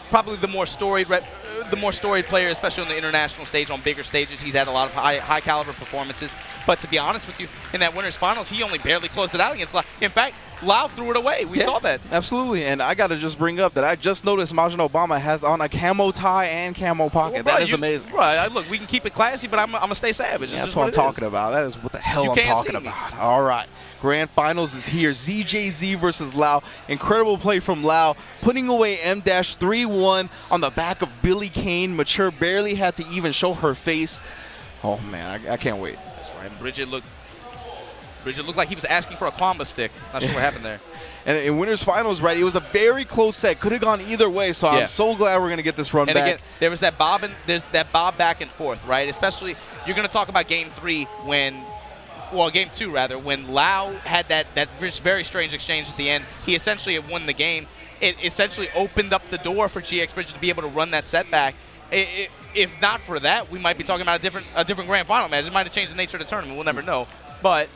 probably the more storied player, especially on the international stage, on bigger stages. He's had a lot of high caliber performances. But to be honest with you, in that winners finals, he only barely closed it out against Lao. In fact, Lao threw it away. We saw that. Absolutely. And I got to just bring up that I just noticed Majin Obama has on a camo tie and camo pocket. Well, bro, that is amazing. Right. Look, we can keep it classy, but I'm going to stay savage. Yeah, that's what I'm talking about. That is what the hell I'm talking about. All right. Grand finals is here. ZJZ versus Lao. Incredible play from Lao, putting away M-3-1 on the back of Billie Kane. Mature barely had to even show her face. Oh, man, I can't wait. That's right. And Bridget looked like he was asking for a Kwamba stick. Not sure what happened there. And in winners finals, right, it was a very close set. Could have gone either way, so I'm so glad we're going to get this run back. And again, there was that there's that bob back and forth, right? Especially, you're going to talk about game 3 game 2 rather, when Lao had that very strange exchange at the end. He essentially had won the game. It essentially opened up the door for GX Bridget to be able to run that setback. If not for that, we might be talking about a different grand final match. It might have changed the nature of the tournament. We'll never know. But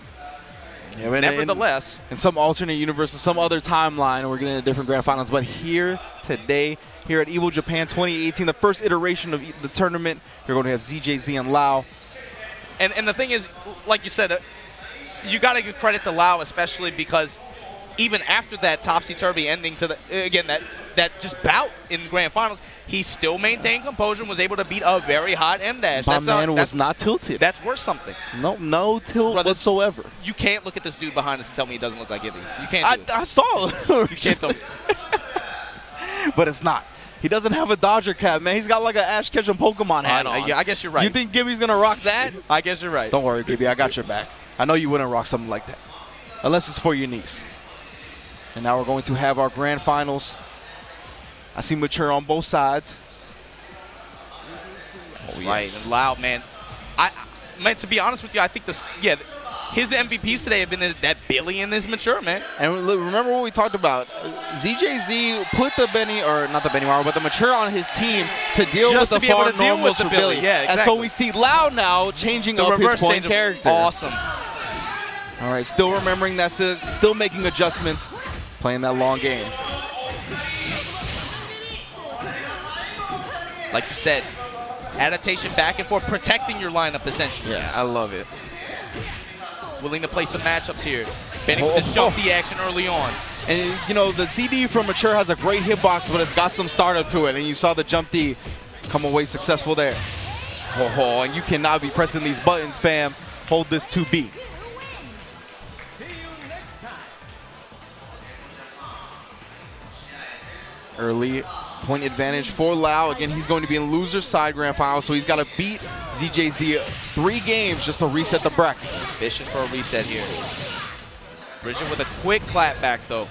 nevertheless, in some alternate universe, in some other timeline, we're getting a different grand finals. But here today, here at EVO Japan 2018, the first iteration of the tournament, you're going to have ZJZ and Lao. And the thing is, like you said, you got to give credit to Lao, especially because even after that topsy-turvy ending to that just bout in the grand finals, he still maintained composure and was able to beat a very hot M-Dash. My man was not tilted. That's worth something. No tilt whatsoever. You can't look at this dude behind us and tell me he doesn't look like Ivy. You can't. I saw it. You can't tell me. But it's not. He doesn't have a Dodger cap, man. He's got like an Ash Ketchum Pokemon hat on. Yeah, I guess you're right. You think Gibby's going to rock that? I guess you're right. Don't worry, Gibby. I got your back. I know you wouldn't rock something like that. Unless it's for your niece. And now we're going to have our grand finals. I see Mature on both sides. That's right. And Lao, man. Man, to be honest with you, I think his MVPs today have been that Billy and this Mature, man. And remember what we talked about. ZJZ put the Mature on his team to deal with the far normals for Billy. Yeah, exactly. And so we see Lao now changing up his point character. Awesome. All right, still remembering that, still making adjustments, playing that long game. Like you said, adaptation back and forth, protecting your lineup essentially. Yeah, I love it. Willing to play some matchups here. Benning with this jump D action early on. And, you know, the CD from Mature has a great hitbox, but it's got some startup to it. And you saw the jump D come away successful there. And you cannot be pressing these buttons, fam. Hold this 2B. Early point advantage for Lao. Again, he's going to be in loser side grand final, so he's got to beat ZJZ 3 games just to reset the bracket. Fishing for a reset here. Bridget with a quick clap back though.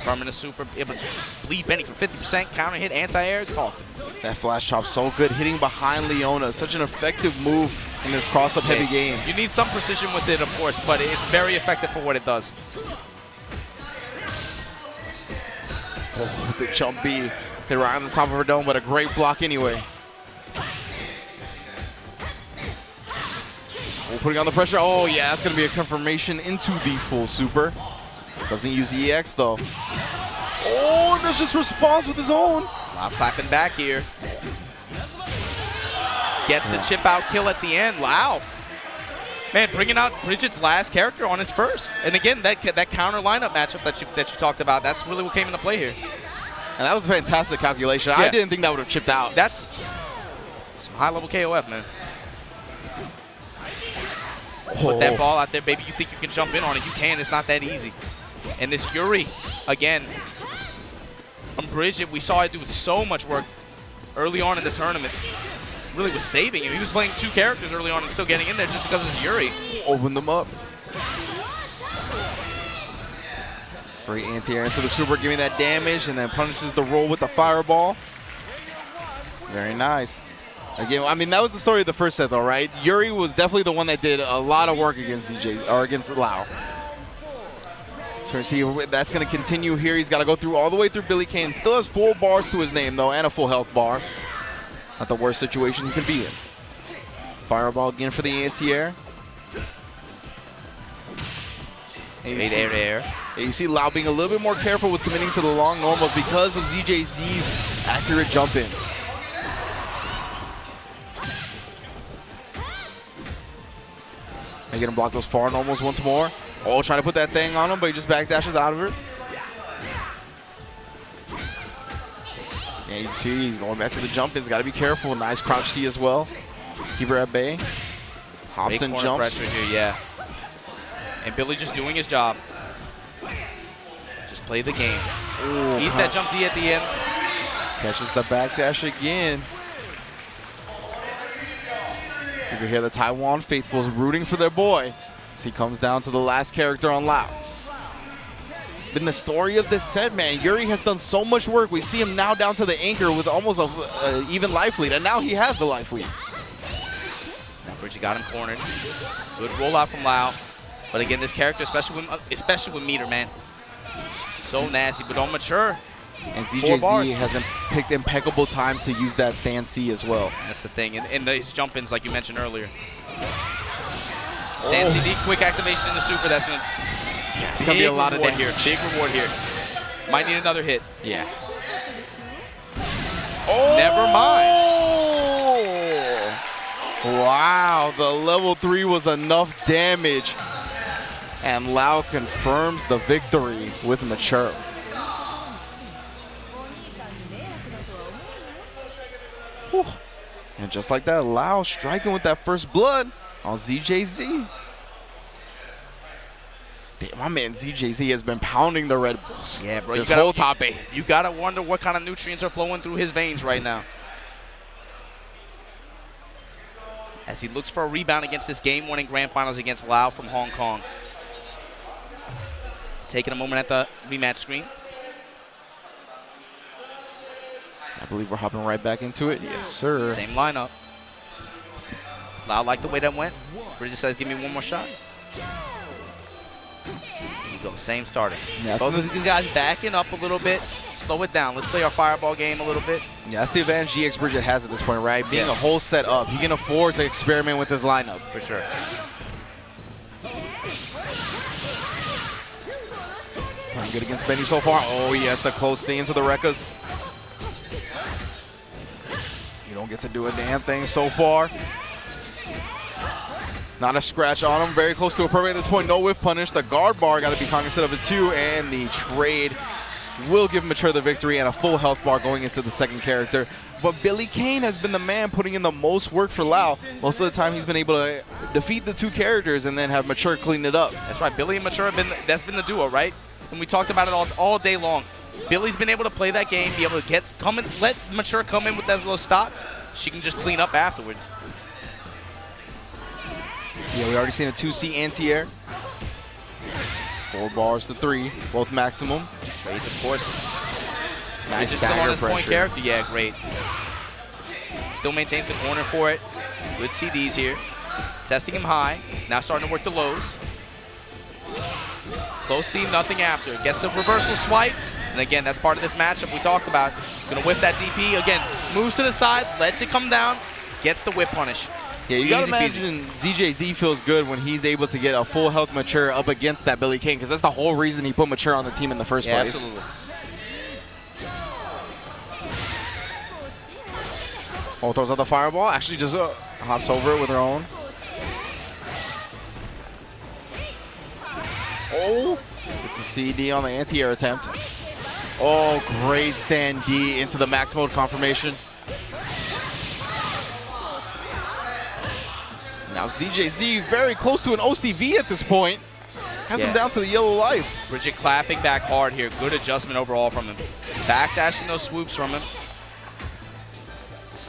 Farming a super, able to bleed Benny for 50%, counter hit, anti-air, talk. That flash chop so good, hitting behind Leona. Such an effective move in this cross-up heavy game. You need some precision with it, of course, but it's very effective for what it does. Oh, the jump B hit right on the top of her dome, but a great block anyway. Oh, putting on the pressure. Oh, yeah, that's going to be a confirmation into the full super. Doesn't use EX, though. Oh, and there's just response with his own. Not clapping back here. Gets the chip out kill at the end. Wow. Man, bringing out Bridget's last character on his first. And again, that counter lineup matchup that you talked about, that's really what came into play here. And that was a fantastic calculation. Yeah. I didn't think that would have chipped out. That's some high-level KOF, man. Put that ball out there, baby. You think you can jump in on it. You can. It's not that easy. And this Yuri, again, from Bridget, we saw it do so much work. early on in the tournament really was saving him. He was playing 2 characters early on and still getting in there just because it's Yuri. Opened them up. Great anti-air into the super, giving that damage, and then punishes the roll with the fireball. Very nice. Again, I mean, that was the story of the first set, though, right? Yuri was definitely the one that did a lot of work against against Lau. So see, that's going to continue here. He's got to go through all the way through Billy Kane. Still has 4 bars to his name, though, and a full health bar. Not the worst situation he could be in. Fireball again for the anti-air. Great air. And you see Lau being a little bit more careful with committing to the long normals because of ZJZ's accurate jump-ins. They get him block those far normals once more. Oh, trying to put that thing on him, but he just backdashes out of it. Yeah, you see he's going back to the jump-ins. Got to be careful. Nice crouch C as well. Keep her at bay. Hops and jumps. Pressure here, yeah. And Billy just doing his job. Just play the game. Ooh, He's that jump D at the end. Catches the backdash again. You can hear the Taiwan faithfuls rooting for their boy as he comes down to the last character on Lau. Been the story of this set, man. Yuri has done so much work. We see him now down to the anchor with almost a even life lead, and now he has the life lead. Now Bridgie got him cornered. Good rollout from Lau. But again, this character, especially with meter, man, so nasty, but don't mature. And ZJZ hasn't picked impeccable times to use that stand C as well. That's the thing. And these jump-ins, like you mentioned earlier. Stand CD, quick activation in the super. That's going to... Yeah, it's going to be a lot of damage here. Big reward here. Might need another hit. Yeah. Oh! Never mind. Wow, the level 3 was enough damage. And Lau confirms the victory with Mature. Whew. And just like that, Lau striking with that first blood on ZJZ. Damn, my man ZJZ has been pounding the Red Bulls. Yeah, bro. This whole top 8. You got to wonder what kind of nutrients are flowing through his veins right now. As he looks for a rebound against this game-winning grand finals against Lau from Hong Kong. Taking a moment at the rematch screen. I believe we're hopping right back into it. Yes, sir. Same lineup. Lau liked the way that went. Bridget says, give me one more shot. There you go, same starting. Yeah, both of these guys backing up a little bit. Slow it down. Let's play our fireball game a little bit. Yeah, that's the advantage GX Bridget has at this point, right? Being a whole set up, he can afford to experiment with his lineup. For sure. Playing good against Benny so far. Oh, yes, the close C into the Rekkas. You don't get to do a damn thing so far. Not a scratch on him. Very close to a perfect at this point. No whiff punish. The guard bar got to be cognizant of it too. And the trade will give Mature the victory and a full health bar going into the second character. But Billy Kane has been the man putting in the most work for Lau. Most of the time he's been able to defeat the 2 characters and then have Mature clean it up. That's right. Billy and Mature have been, that's been the duo, right? And we talked about it all day long. Billy's been able to play that game, be able to let Mature come in with those little stocks. She can just clean up afterwards. Yeah, we already seen a 2C anti-air. 4 bars to 3, both maximum. Trades, of course. Nice still on his pressure. Point character. Yeah, great. Still maintains the corner for it. Good CDs here. Testing him high. Now starting to work the lows. Close C, nothing after. Gets the reversal swipe. And again, that's part of this matchup we talked about. Gonna whip that DP. Again, moves to the side, lets it come down, gets the whip punish. Yeah, you gotta imagine ZJZ feels good when he's able to get a full health Mature up against that Billy King, because that's the whole reason he put Mature on the team in the first place. Absolutely. Oh, throws out the fireball. Actually just hops over it with her own. Oh, it's the CD on the anti-air attempt. Oh, great stand D into the max mode confirmation. Now ZJZ very close to an OCV at this point. Has him down to the yellow life. Bridget clapping back hard here. Good adjustment overall from him. Backdashing those swoops from him.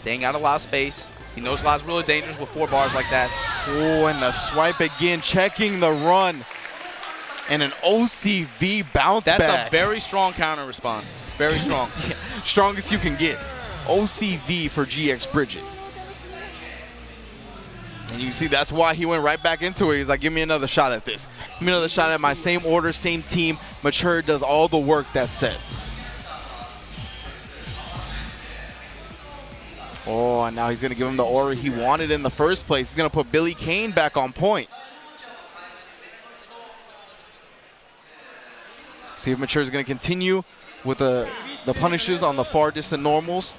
Staying out of Lau's space. He knows Lau's really dangerous with 4 bars like that. Oh, and the swipe again, checking the run. And an OCV bounce back. That's a very strong counter response. Very strong. Yeah, strongest you can get. OCV for GX Bridget. And you see that's why he went right back into it. He's like, give me another shot at this. Give me another shot at my same order, same team. Mature does all the work that's set. Oh, and now he's going to give him the aura he wanted in the first place. He's going to put Billy Kane back on point. See if Mature is going to continue with the punishes on the far distant normals,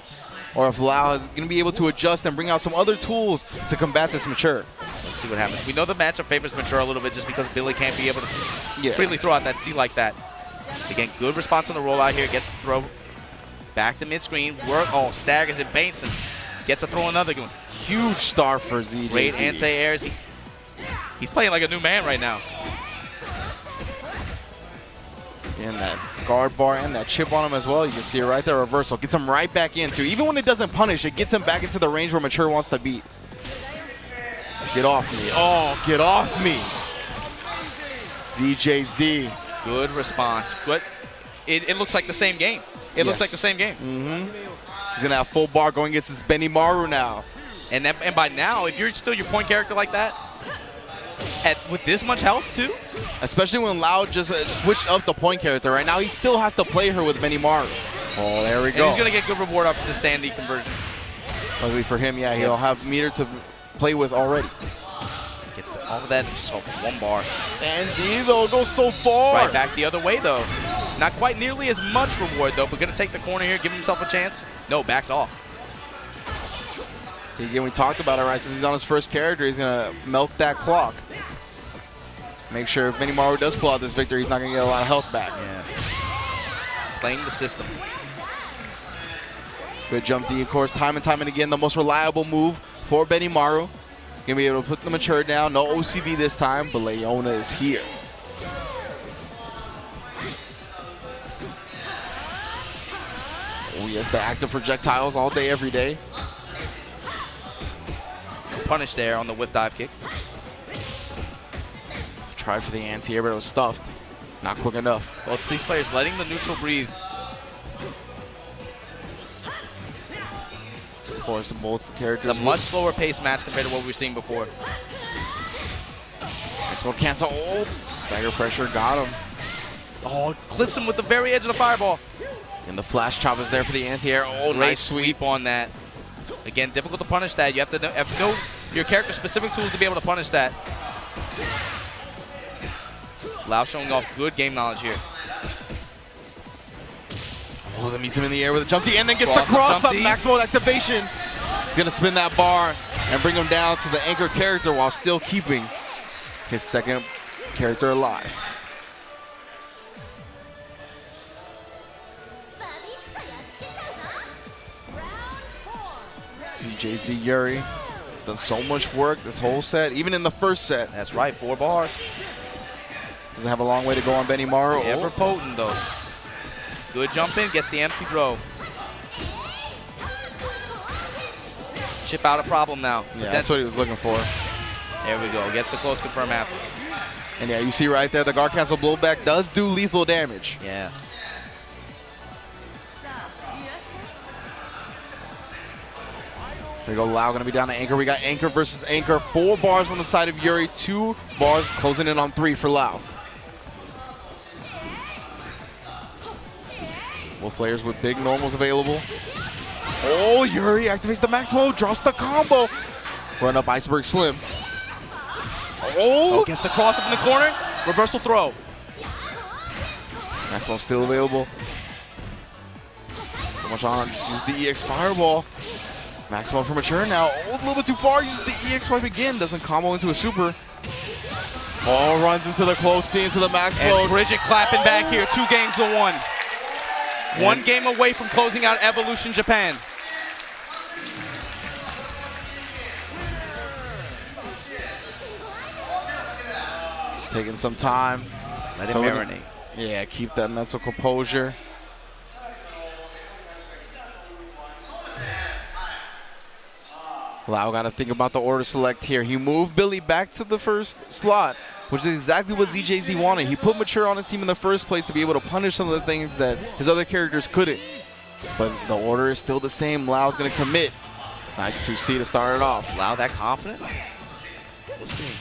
or if Lau is going to be able to adjust and bring out some other tools to combat this Mature. Let's see what happens. We know the matchup favors Mature a little bit just because Billy can't be able to freely throw out that C like that. Again, good response on the rollout here. Gets the throw back to mid-screen. Oh, staggers and baits and gets a throw another one. Huge star for ZJZ. Great anti-airs. He's playing like a new man right now. And that guard bar and that chip on him as well. You can see it right there. Reversal gets him right back into. Even when it doesn't punish, it gets him back into the range where Mature wants to beat. Get off me. Oh, get off me. ZJZ. Good response. Good. It looks like the same game. It looks like the same game. He's going to have full bar going against this Benny Maru now. And by now, if you're still your point character like that, with this much health too? Especially when Lau just switched up the point character. Right now, he still has to play her with Benny Maru. Oh, there we go. And he's going to get good reward after the stand-E conversion. Luckily for him, yeah, he'll have meter to play with already. Gets all of that and just off 1 bar. Stand-E, though, goes so far. Right back the other way, though. Not quite nearly as much reward, though, but going to take the corner here, give himself a chance. No, backs off. Again, we talked about it, right? Since he's on his first character, he's going to milk that clock. Make sure if Benny Maru does pull out this victory, he's not going to get a lot of health back. Yeah. Playing the system. Good jump D, of course, time and again, the most reliable move for Benny Maru. Going to be able to put the Mature down. No OCB this time, but Leona is here. Oh, yes, the active projectiles all day, every day. Punish there on the whiff dive kick. Tried for the anti-air, but it was stuffed. Not quick enough. Both these players letting the neutral breathe. Of course, both characters. It's a much slower pace match compared to what we've seen before. Next one cancel. Oh, stagger pressure got him. Oh, clips him with the very edge of the fireball. And the flash chop is there for the anti-air. Oh, Great nice sweep on that. Again, difficult to punish that. You have to know your character-specific tools to be able to punish that. Lau showing off good game knowledge here. Oh, that meets him in the air with a jump D and then gets the cross-up max mode activation. He's going to spin that bar and bring him down to the anchor character while still keeping his second character alive. ZJZ Yuri done so much work this whole set, even in the first set. That's right, 4 bars. Doesn't have a long way to go on Benny Maru. Ever potent though. Good jump in, gets the empty throw. Chip out a problem now. Yeah, that's what he was looking for. There we go, gets the close confirm after. And yeah, you see right there, the guard cancel blowback does do lethal damage. Yeah. There we go, Lau gonna be down to anchor. We got anchor versus anchor. 4 bars on the side of Yuri, 2 bars closing in on 3 for Lau. Both players with big normals available. Oh, Yuri activates the max mode, drops the combo. Run up Iceberg Slim. Oh, gets the cross up in the corner. Reversal throw. Max mode still available. So much on, just use the EX Fireball. Max mode for Mature now. Oh, a little bit too far. Uses the EX swipe again. Doesn't combo into a super. Oh, runs into the close C, into the max mode. Bridget clapping back here. 2 games to 1. 1 game away from closing out Evolution Japan. Taking some time. Let it marinate. Yeah, keep that mental composure. Lau got to think about the order select here. He moved Billy back to the first slot, which is exactly what ZJZ wanted. He put Mature on his team in the first place to be able to punish some of the things that his other characters couldn't. But the order is still the same. Lau's going to commit. Nice 2C to start it off. Lau that confident? Let's see.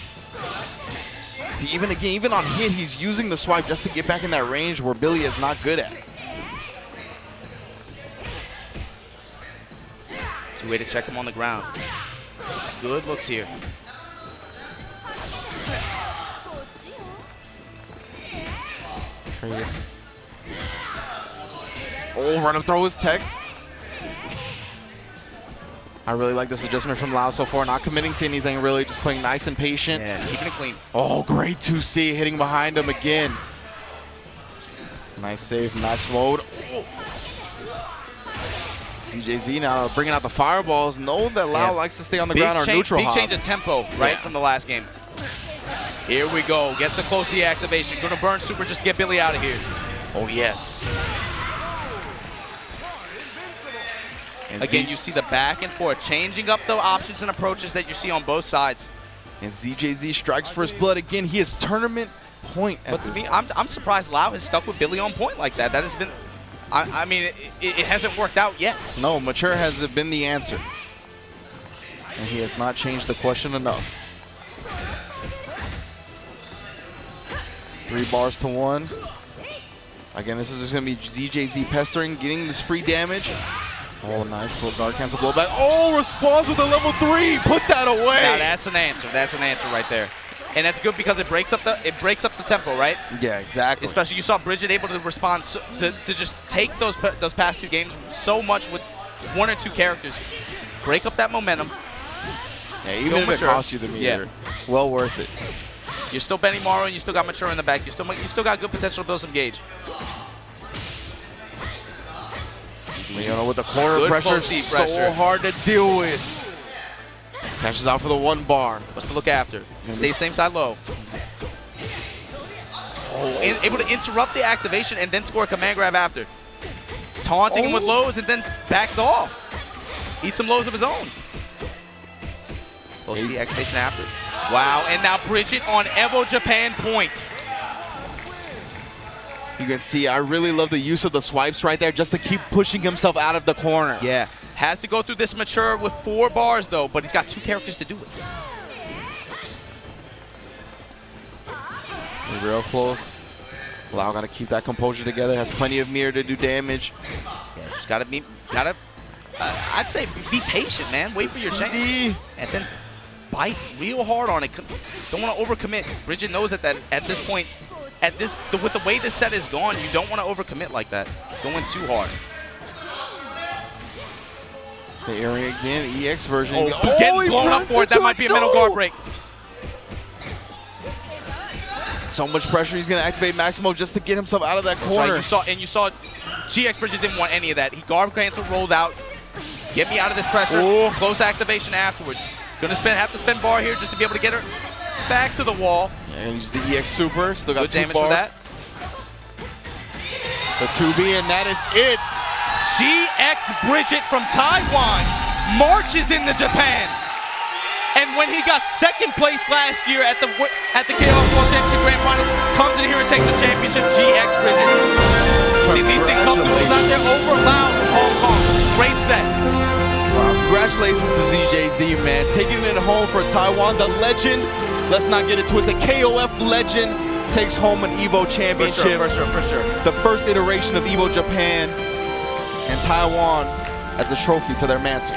See, even on hit, he's using the swipe just to get back in that range where Billy is not good at. It's a way to check him on the ground. Good looks here. Oh, run up throw is teched. I really like this adjustment from Lau so far, not committing to anything really, just playing nice and patient. Yeah, keeping it clean. Oh, great 2C, hitting behind him again. Nice save, max mode. Oh. CJZ now bringing out the fireballs. Know that Lau likes to stay on the ground or neutral hop. Big change of tempo, right, from the last game. Here we go, gets a close to the activation. Gonna burn super just to get Billy out of here. Oh, yes. Again, you see the back and forth, changing up the options and approaches that you see on both sides. And ZJZ strikes first blood again. He is tournament point. But to me, I'm surprised Lau has stuck with Billy on point like that. That has been, I mean, it hasn't worked out yet. No, Mature has been the answer. And he has not changed the question enough. 3 bars to 1. Again, this is just going to be ZJZ pestering, getting this free damage. Oh, nice. Full guard cancel blowback. Oh, responds with a level 3. Put that away. Now that's an answer. That's an answer right there. And that's good because it breaks up the tempo, right? Yeah, exactly. Especially you saw Bridget able to respond to just take those past 2 games so much with 1 or 2 characters. Break up that momentum. Yeah, even if it costs you the meter, well worth it. You're still Benny Morrow and you still got Mature in the back. You still got good potential to build some gauge. Leona with the corner pressure, so hard to deal with. Cashes out for the 1 bar. What's to look after? Stay same side low. Oh, able to interrupt the activation and then score a command grab after. Taunting him with lows and then backs off. Eats some lows of his own. We'll see activation after. Wow, and now Bridget on EVO Japan point. You can see I really love the use of the swipes right there just to keep pushing himself out of the corner. Yeah. Has to go through this Mature with 4 bars though, but he's got 2 characters to do it. Real close. Lau got to keep that composure together. Has plenty of mirror to do damage. Yeah, just gotta I'd say be patient, man. Wait for your chance. And then bite real hard on it. Don't want to overcommit. Bridget knows that at this point, with the way this set is gone, you don't want to overcommit like that. Going too hard. The area again, EX version. Oh, getting blown up for it. That might be a middle guard break. So much pressure. He's going to activate Maximo just to get himself out of that corner. Right, you saw GX Bridget didn't want any of that. He guard cancel rolled out. Get me out of this pressure. Ooh. Close activation afterwards. Gonna have to spend bar here just to be able to get her back to the wall. And use the EX super. Still got good 2 damage bars. for that. The 2B, and that is it. GX Bridget from Taiwan marches into Japan. And when he got 2nd place last year at the KOF World Championship Grand Finals, comes in here and takes the championship. GX Bridget. See these things come out there over Lau from Hong Kong. Great set. Wow, congratulations to ZJZ, man. Taking it home for Taiwan. The legend, let's not get it twisted, KOF legend takes home an EVO championship. For sure. The first iteration of EVO Japan, and Taiwan as a trophy to their mantle.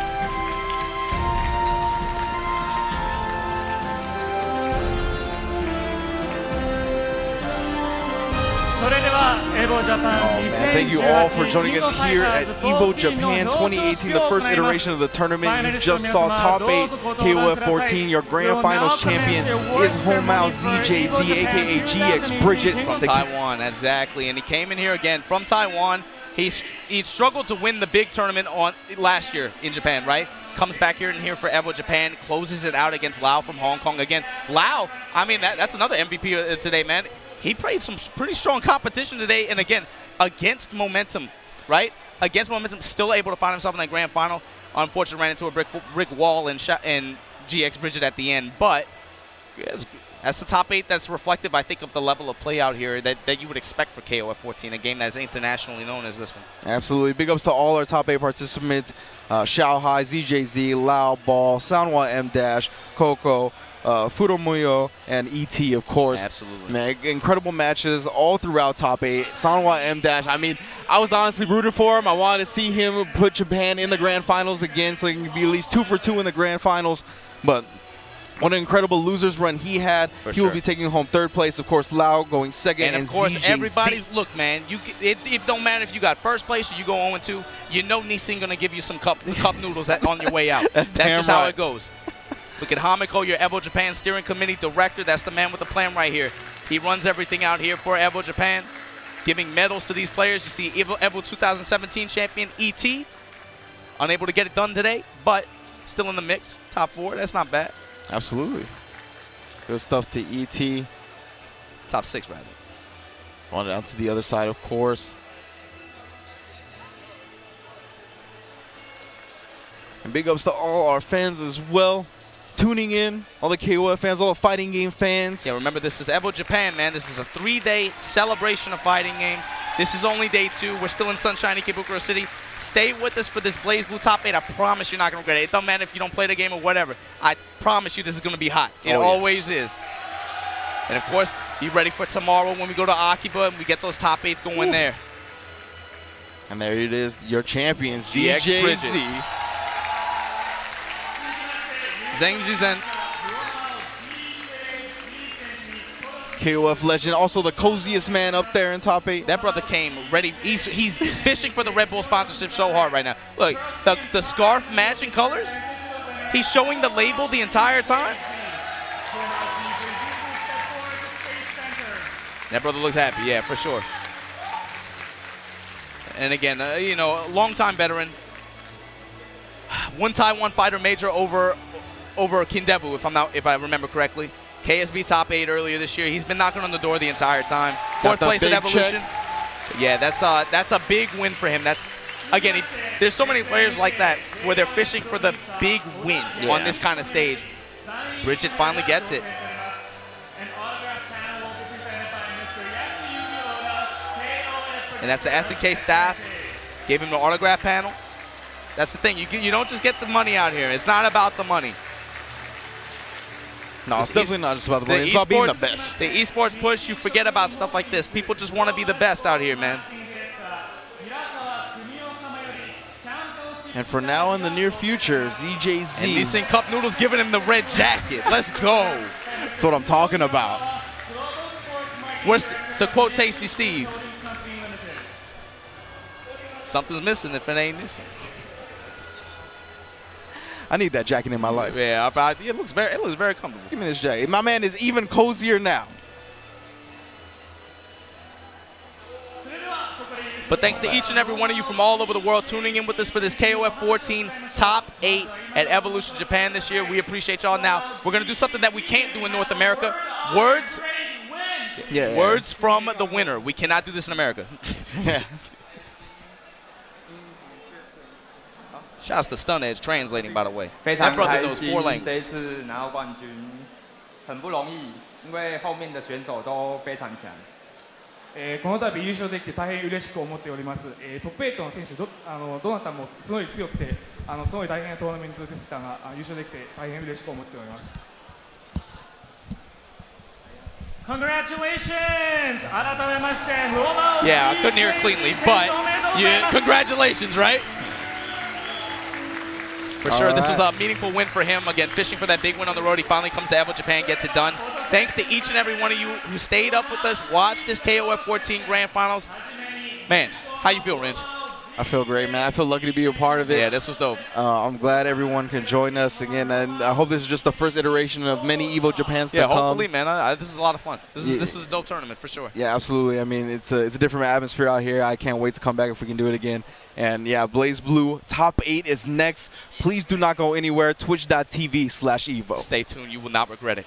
Man, thank you all for joining us here at EVO Japan 2018, the first iteration of the tournament. You just saw top 8 KOF 14. Your grand finals champion is Homao ZJZ, aka GX Bridget from Taiwan. Exactly, and he came in here again from Taiwan. He struggled to win the big tournament last year in Japan, right? Comes back here for EVO Japan, closes it out against Lau from Hong Kong. Again, Lau, I mean, that's another MVP today, man. He played some pretty strong competition today, and again, against momentum, right? Against momentum, still able to find himself in that grand final. Unfortunately, ran into a brick wall and GX Bridget at the end. But that's the top 8 that's reflective, I think, of the level of play out here that you would expect for KOF 14, a game that's internationally known as this one. Absolutely. Big ups to all our top 8 participants. Xiao Hai, ZJZ, Lao Ball, Sanwa M Dash, Coco, Fudomuyo, and ET, of course. Absolutely. Man, incredible matches all throughout top 8. Sanwa M Dash, I mean, I was honestly rooting for him. I wanted to see him put Japan in the grand finals again so he can be at least 2 for 2 in the grand finals. But what an incredible losers run he had. He will be taking home 3rd place. Of course, Lao going 2nd. And of course, everybody's, look, man, it don't matter if you got 1st place or you go 0-2. You know Nissin going to give you some cup noodles on your way out. That's just how it goes. Look at Hamiko, your EVO Japan Steering Committee Director. That's the man with the plan right here. He runs everything out here for EVO Japan, giving medals to these players. You see EVO 2017 champion ET, unable to get it done today, but still in the mix. Top 4, that's not bad. Absolutely. Good stuff to ET. Top 6, rather. On down to the other side, of course. And big ups to all our fans as well. Tuning in, all the KOF fans, all the fighting game fans. Yeah, remember, this is EVO Japan, man. This is a 3-day celebration of fighting games. This is only day 2. We're still in sunshiny Ikebukuro City. Stay with us for this Blaze Blue top 8. I promise you're not going to regret it. It doesn't matter if you don't play the game or whatever. I promise you this is going to be hot. It always is. And, of course, be ready for tomorrow when we go to Akiba and we get those top 8s going there. And there it is, your champion, ZJZ. Zheng Jizhen. KOF legend, also the coziest man up there in top 8. That brother came ready. He's fishing for the Red Bull sponsorship so hard right now. Look, the scarf matching colors. He's showing the label the entire time. That brother looks happy, yeah, for sure. And again, you know, longtime veteran. One Taiwan fighter major over Kindevu, if I remember correctly. KSB top 8 earlier this year. He's been knocking on the door the entire time. 4th place at Evolution. Yeah, that's a big win for him. That's, again, there's so many players like that where they're fishing for the big win on this kind of stage. Bridget finally gets it. And that's the SNK staff. Gave him the autograph panel. That's the thing. You don't just get the money out here. It's not about the money. No, it's definitely not just about the money. It's about being the best. The esports push, you forget about stuff like this. People just want to be the best out here, man. And for now, in the near future, ZJZ. And Nissin Cup Noodles giving him the red jacket. Let's go. That's what I'm talking about. To quote Tasty Steve, something's missing if it ain't Nissin. I need that jacket in my life. Yeah, it looks very comfortable. Give me this jacket. My man is even cozier now. But thanks to each and every one of you from all over the world tuning in with us for this KOF 14 top 8 at Evolution Japan this year. We appreciate y'all. Now, we're going to do something that we can't do in North America. Words from the winner. We cannot do this in America. Shouts to Stun Edge translating, by the way. That brother knows 4 languages. 这一次拿到冠军很不容易，因为后面的选手都非常強。この度優勝できて大変嬉しく思っております。トップ8の選手どなたもすごい強くて、すごい大変なトーナメントでしたが、優勝できて大変嬉しく思っております。Congratulations! 改めまして、Yeah, I couldn't hear it cleanly, but congratulations, right? For sure, this was a meaningful win for him. Again, fishing for that big win on the road. He finally comes to EVO Japan, gets it done. Thanks to each and every one of you who stayed up with us, watched this KOF 14 Grand Finals. Man, how you feel, Ringe? I feel great, man. I feel lucky to be a part of it. Yeah, this was dope. I'm glad everyone can join us again, and I hope this is just the first iteration of many EVO Japans to come. Yeah, hopefully, man. This is a lot of fun. This is a dope tournament for sure. Yeah, absolutely. I mean, it's a different atmosphere out here. I can't wait to come back if we can do it again. And yeah, Blaze Blue top 8 is next. Please do not go anywhere. Twitch.tv/EVO. Stay tuned. You will not regret it.